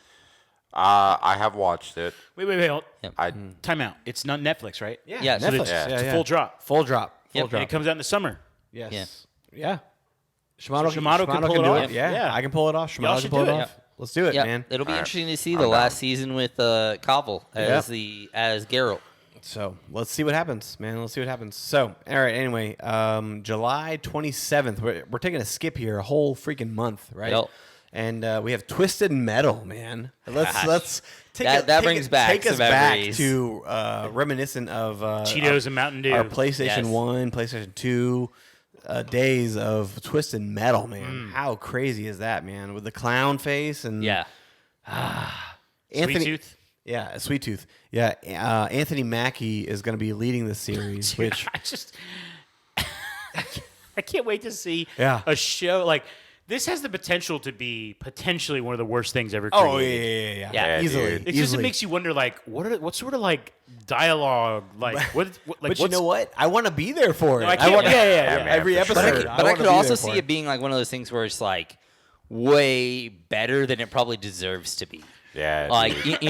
Speaker 4: I have watched it.
Speaker 1: Wait. Hold.
Speaker 4: I
Speaker 1: Time out. It's not Netflix, right?
Speaker 3: Yeah, so
Speaker 2: Netflix.
Speaker 4: it's-
Speaker 1: It's a full drop.
Speaker 2: Full drop. Full
Speaker 3: Yep.
Speaker 2: drop.
Speaker 1: And it comes out in the summer.
Speaker 2: Yes. Yeah. Shimano,
Speaker 1: So Shimano can pull it
Speaker 2: do
Speaker 1: off?
Speaker 2: Yeah.
Speaker 1: Yeah.
Speaker 2: I can pull it off.
Speaker 1: Y'all
Speaker 2: Shimano
Speaker 1: should
Speaker 2: can pull
Speaker 1: do
Speaker 2: it
Speaker 1: it.
Speaker 2: off. Let's do it,
Speaker 3: Yeah,
Speaker 2: man.
Speaker 3: it'll be
Speaker 4: All right.
Speaker 3: interesting to see
Speaker 4: I'm
Speaker 3: the
Speaker 4: down.
Speaker 3: last season with Cobble as Geralt.
Speaker 2: So let's see what happens, man. Let's see what happens. So, all right. Anyway, July 27th. We're taking a skip here, a whole freaking month, right?
Speaker 3: Yep.
Speaker 2: And we have Twisted Metal, man. Let's take
Speaker 3: That brings back
Speaker 2: take us
Speaker 3: some
Speaker 2: back
Speaker 3: memories.
Speaker 2: to reminiscent of
Speaker 1: Cheetos and Mountain Dew.
Speaker 2: our PlayStation
Speaker 3: Yes.
Speaker 2: 1, PlayStation 2 days of Twisted Metal, man. How crazy is that, man? With the clown face and
Speaker 3: Yeah.
Speaker 2: Anthony.
Speaker 1: Sweet Tooth.
Speaker 2: Yeah, Sweet Tooth. Yeah, Anthony Mackie is going to be leading the series, which
Speaker 1: I just I can't wait to see
Speaker 2: Yeah.
Speaker 1: a show like this has the potential to be potentially one of the worst things ever created.
Speaker 2: oh yeah,
Speaker 3: Yeah,
Speaker 2: easily.
Speaker 4: dude.
Speaker 1: It just makes you wonder, like, what sort of like dialogue, like, what like,
Speaker 2: But you
Speaker 1: what's-
Speaker 2: know what? I want to be there for it.
Speaker 1: No, I can't-
Speaker 2: wanna,
Speaker 1: yeah.
Speaker 4: man,
Speaker 2: Every
Speaker 4: for sure.
Speaker 2: episode.
Speaker 3: But I could
Speaker 2: wanna be
Speaker 3: also
Speaker 2: there
Speaker 3: see
Speaker 2: for
Speaker 3: it being like one of those things where it's like way better than it probably deserves to be.
Speaker 4: yeah,
Speaker 3: Like
Speaker 4: dude.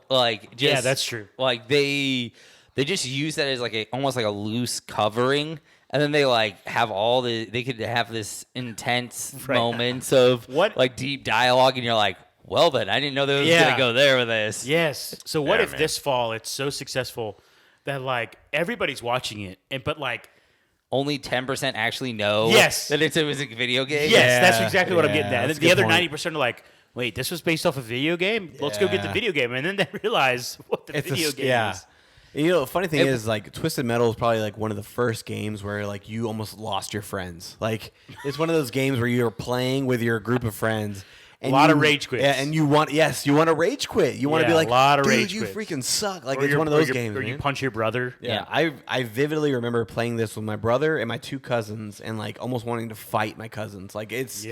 Speaker 3: like just
Speaker 1: Yeah, that's true.
Speaker 3: Like they just use that as like almost like a loose covering, and then they like have they could have this intense
Speaker 1: Right.
Speaker 3: moments of
Speaker 1: What-
Speaker 3: like deep dialogue, and you're like, well then I didn't know they was
Speaker 1: Yeah.
Speaker 3: gonna go there with this.
Speaker 1: Yes. So what
Speaker 4: Yeah,
Speaker 1: if
Speaker 4: man.
Speaker 1: this fall it's so successful that like everybody's watching it, but like
Speaker 3: Only 10% actually know
Speaker 1: Yes.
Speaker 3: that it was a video game.
Speaker 1: yes, that's
Speaker 2: Yeah,
Speaker 1: exactly what I'm
Speaker 2: yeah,
Speaker 1: getting at.
Speaker 2: that's
Speaker 1: And
Speaker 2: a
Speaker 1: the
Speaker 2: good
Speaker 1: other
Speaker 2: point.
Speaker 1: 90% are like, wait, this was based off a video game? Let's go get the
Speaker 2: Yeah.
Speaker 1: video game, and then they realize what the video game is.
Speaker 2: You know, the funny thing is, like, Twisted Metal is probably like one of the first games where like you almost lost your friends. Like, it's one of those games where you're playing with your group of friends. And
Speaker 1: lot of
Speaker 2: you-
Speaker 1: rage quits.
Speaker 2: Yeah, and you want to rage quit. You want to
Speaker 1: Yeah,
Speaker 2: be like,
Speaker 1: a lot of
Speaker 2: dude,
Speaker 1: rage
Speaker 2: you
Speaker 1: quits."
Speaker 2: freaking suck. Like,
Speaker 1: Or
Speaker 2: it's
Speaker 1: you're-
Speaker 2: one of
Speaker 1: or
Speaker 2: those
Speaker 1: you're-
Speaker 2: games.
Speaker 1: Or you
Speaker 2: man.
Speaker 1: punch your brother.
Speaker 2: Yeah, I vividly remember playing this with my brother and my 2 cousins, and like almost wanting to fight my cousins. Like it's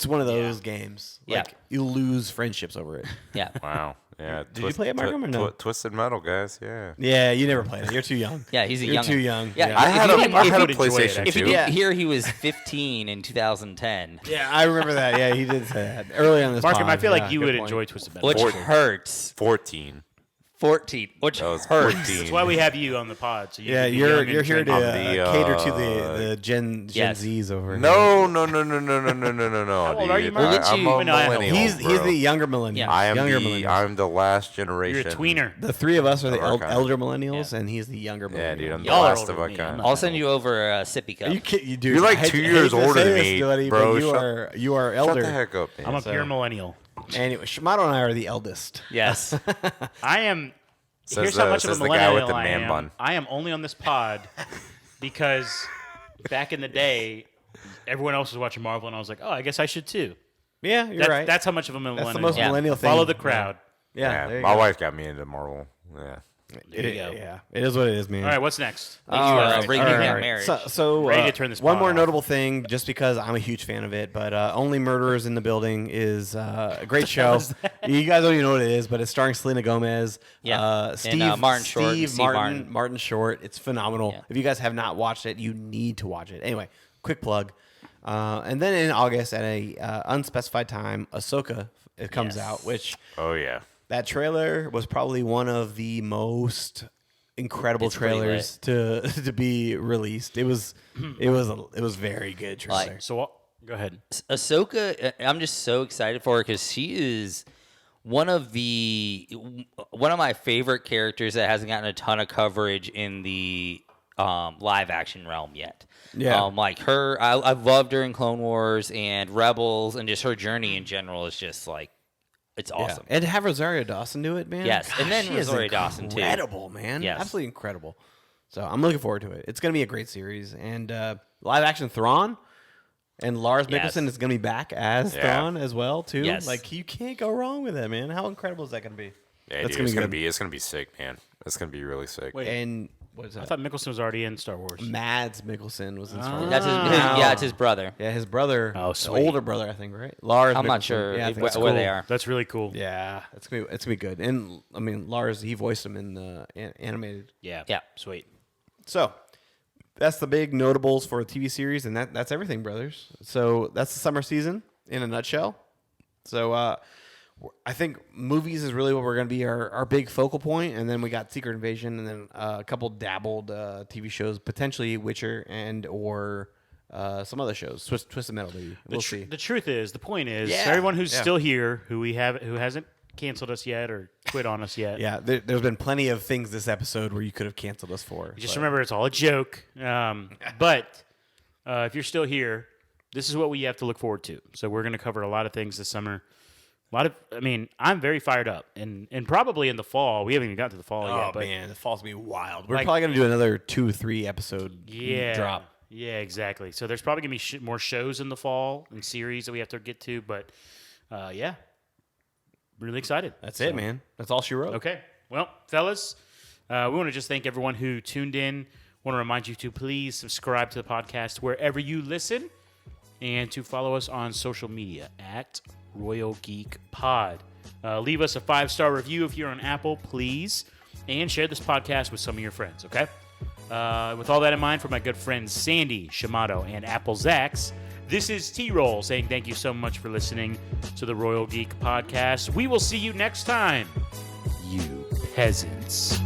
Speaker 2: one of those games.
Speaker 3: Yeah.
Speaker 2: Like you lose friendships over it.
Speaker 3: Yeah.
Speaker 4: Wow. Yeah.
Speaker 2: Did you play it, Markham, or no?
Speaker 4: Twisted Metal, guys. Yeah.
Speaker 2: Yeah, you never played it. You're too young.
Speaker 3: Yeah, he's a
Speaker 2: You're
Speaker 3: young.
Speaker 2: too young.
Speaker 3: Yeah,
Speaker 2: Yeah.
Speaker 4: I had a
Speaker 1: I would enjoy it,
Speaker 4: PlayStation
Speaker 3: If you
Speaker 4: 2.
Speaker 3: didn't hear, he was 15 in 2010,
Speaker 2: Yeah, I remember that. Yeah, he did say that early on this.
Speaker 1: Markham,
Speaker 2: pod.
Speaker 1: I feel
Speaker 2: Yeah,
Speaker 1: like you
Speaker 2: good
Speaker 1: would
Speaker 2: point.
Speaker 1: enjoy Twisted Metal.
Speaker 3: which
Speaker 1: for sure.
Speaker 3: hurts.
Speaker 4: 14.
Speaker 3: 14, which
Speaker 4: That was
Speaker 3: hurts.
Speaker 4: 14.
Speaker 1: That's why we have you on the pod. So you
Speaker 2: Yeah,
Speaker 1: can be
Speaker 2: you're
Speaker 1: young and
Speaker 2: here to
Speaker 1: trendy.
Speaker 2: cater to the Gen
Speaker 3: Yes.
Speaker 2: Zs over here.
Speaker 4: No. How
Speaker 1: old are you, Mark?
Speaker 3: Look at
Speaker 4: I'm
Speaker 3: you.
Speaker 4: a
Speaker 1: No, I know.
Speaker 4: millennial.
Speaker 2: He's
Speaker 4: bro.
Speaker 2: the younger millennial.
Speaker 3: Yeah.
Speaker 4: I am
Speaker 2: younger
Speaker 4: the
Speaker 2: millennial.
Speaker 4: I'm the last generation.
Speaker 1: You're a tweener.
Speaker 2: The 3 of us are the
Speaker 4: Of our kind.
Speaker 2: elder millennials, and he's the younger
Speaker 4: Yeah,
Speaker 2: millennial.
Speaker 4: dude. I'm the
Speaker 1: Y'all are
Speaker 4: last
Speaker 1: older
Speaker 4: of our
Speaker 1: than me. I'm
Speaker 4: kind.
Speaker 1: not
Speaker 3: I'll send you over a sippy cup.
Speaker 2: Are you kidding? You do.
Speaker 4: You're like
Speaker 2: I hate-
Speaker 4: 2
Speaker 2: I hate
Speaker 4: years
Speaker 2: to
Speaker 4: older
Speaker 2: say
Speaker 4: than
Speaker 2: this,
Speaker 4: me,
Speaker 2: buddy,
Speaker 4: bro.
Speaker 2: but
Speaker 4: Shut-
Speaker 2: you are
Speaker 4: Shut
Speaker 2: elder.
Speaker 4: the heck up, man.
Speaker 1: I'm a pure millennial.
Speaker 2: Anyway, Shimano and I are the eldest.
Speaker 3: Yes.
Speaker 1: I am.
Speaker 4: Says
Speaker 1: Here's how
Speaker 4: the-
Speaker 1: much of a
Speaker 4: says the guy with
Speaker 1: millennial
Speaker 4: the
Speaker 1: I
Speaker 4: man
Speaker 1: am.
Speaker 4: bun.
Speaker 1: I am only on this pod because back in the day, everyone else was watching Marvel, and I was like, oh, I guess I should too.
Speaker 2: Yeah, you're right.
Speaker 1: That's how much of a millennial.
Speaker 2: That's the most
Speaker 3: Yeah.
Speaker 2: millennial thing.
Speaker 1: Follow the crowd.
Speaker 2: Yeah, there you
Speaker 4: my
Speaker 2: go.
Speaker 4: wife got me into Marvel. Yeah.
Speaker 1: There you go.
Speaker 2: Yeah, it is what it is, man.
Speaker 1: All right, what's next?
Speaker 3: Thank you,
Speaker 2: All
Speaker 3: Breaking
Speaker 2: all
Speaker 3: Down Marriage.
Speaker 2: So
Speaker 1: Ready to turn this
Speaker 2: one
Speaker 1: pod
Speaker 2: more
Speaker 1: off.
Speaker 2: notable thing, just because I'm a huge fan of it, but Only Murderers in the Building is a great show. You guys don't even know what it is, but it's starring Selena Gomez.
Speaker 3: Yeah.
Speaker 2: Steve
Speaker 3: And, Martin Short and Steve Martin.
Speaker 2: Martin Short. It's phenomenal.
Speaker 3: Yeah.
Speaker 2: If you guys have not watched it, you need to watch it. Anyway, quick plug. And then in August, at a unspecified time, Ahsoka it comes
Speaker 3: Yes.
Speaker 2: out, which
Speaker 4: Oh yeah.
Speaker 2: that trailer was probably one of the most incredible
Speaker 3: It's pretty
Speaker 2: trailers to be released. It was very good trailer.
Speaker 3: Like,
Speaker 1: So go ahead.
Speaker 3: Ahsoka, I'm just so excited for her because she is one of my favorite characters that hasn't gotten a ton of coverage in the live action realm yet.
Speaker 2: Yeah.
Speaker 3: Like her, I loved her in Clone Wars and Rebels, and just her journey in general is just like, it's awesome.
Speaker 2: And to have Rosario Dawson do it, man.
Speaker 3: Yes, and then
Speaker 2: she is
Speaker 3: Rosario Dawson, too.
Speaker 2: incredible, man.
Speaker 3: Yes.
Speaker 2: Absolutely incredible. So I'm looking forward to it. It's going to be a great series. And live action Thrawn and Lars
Speaker 3: Yes.
Speaker 2: Mikkelsen is going to be back as
Speaker 4: Yeah.
Speaker 2: Thrawn as well too.
Speaker 3: Yes.
Speaker 2: Like you can't go wrong with that, man. How incredible is that going to be?
Speaker 4: Yeah,
Speaker 2: That's
Speaker 4: dude, it's
Speaker 2: gonna
Speaker 4: gonna be sick, man. It's gonna be really sick.
Speaker 1: Wait,
Speaker 2: And what is
Speaker 1: I
Speaker 2: that?
Speaker 1: thought Mickelson was already in Star Wars.
Speaker 2: Mads Mikkelsen was in Star Wars.
Speaker 3: That's his,
Speaker 2: Wow.
Speaker 3: yeah, it's his brother.
Speaker 2: Yeah, his brother.
Speaker 1: Oh,
Speaker 2: the
Speaker 1: sweet.
Speaker 2: older brother, I think, right? Lars.
Speaker 3: I'm not
Speaker 2: Mikkelsen.
Speaker 3: sure
Speaker 2: Yeah, I think
Speaker 3: where,
Speaker 2: that's
Speaker 3: where
Speaker 2: cool.
Speaker 3: they are.
Speaker 1: That's really cool.
Speaker 2: Yeah, it's gonna be good. And I mean, Lars, he voiced him in the animated.
Speaker 1: Yeah.
Speaker 3: Yeah.
Speaker 1: Sweet.
Speaker 2: So that's the big notables for a TV series, and that's everything, brothers. So that's the summer season in a nutshell. So I think movies is really what we're going to be our big focal point, and then we got Secret Invasion, and then a couple dabbled TV shows, potentially Witcher and or some other shows. Twisted Metal, maybe. We'll see.
Speaker 1: The truth is, the point is,
Speaker 2: Yeah.
Speaker 1: everyone who's
Speaker 2: Yeah.
Speaker 1: still here, who hasn't canceled us yet or quit on us yet.
Speaker 2: Yeah, there's been plenty of things this episode where you could have canceled us for.
Speaker 1: Just
Speaker 2: but-
Speaker 1: remember, it's all a joke. But if you're still here, this is what we have to look forward to. So we're going to cover a lot of things this summer. I'm very fired up, and probably in the fall. We haven't even got to the fall
Speaker 2: Oh
Speaker 1: yet. But
Speaker 2: man, the fall's gonna be wild. We're
Speaker 1: Like-
Speaker 2: probably gonna do another 2-3 episode
Speaker 1: yeah,
Speaker 2: drop.
Speaker 1: Yeah, exactly. So there's probably gonna be more shows in the fall and series that we have to get to. But yeah, really excited.
Speaker 2: That's it, man. That's all she wrote.
Speaker 1: Okay. Well, fellas, we want to just thank everyone who tuned in. Want to remind you to please subscribe to the podcast wherever you listen, and to follow us on social media at Royal Geek Pod. Leave us a 5-star review if you're on Apple, please, and share this podcast with some of your friends, okay? With all that in mind, for my good friends Sandy, Shamato, and Apple Zax, this is T-Roll saying thank you so much for listening to the Royal Geek Podcast. We will see you next time, you peasants.